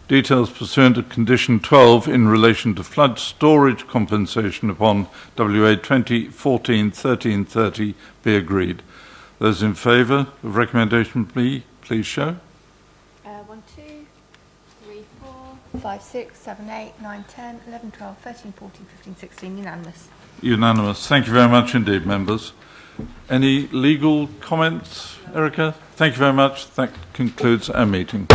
details pursuant to condition 12 in relation to flood storage compensation upon WA 2014-1330 be agreed. Those in favour of recommendation B, please show. 1, 2, 3, 4, 5, 6, 7, 8, 9, 10, 11, 12, 13, 14, 15, 16. Unanimous. Unanimous. Thank you very much indeed, members. Any legal comments, Erica? Thank you very much. That concludes our meeting.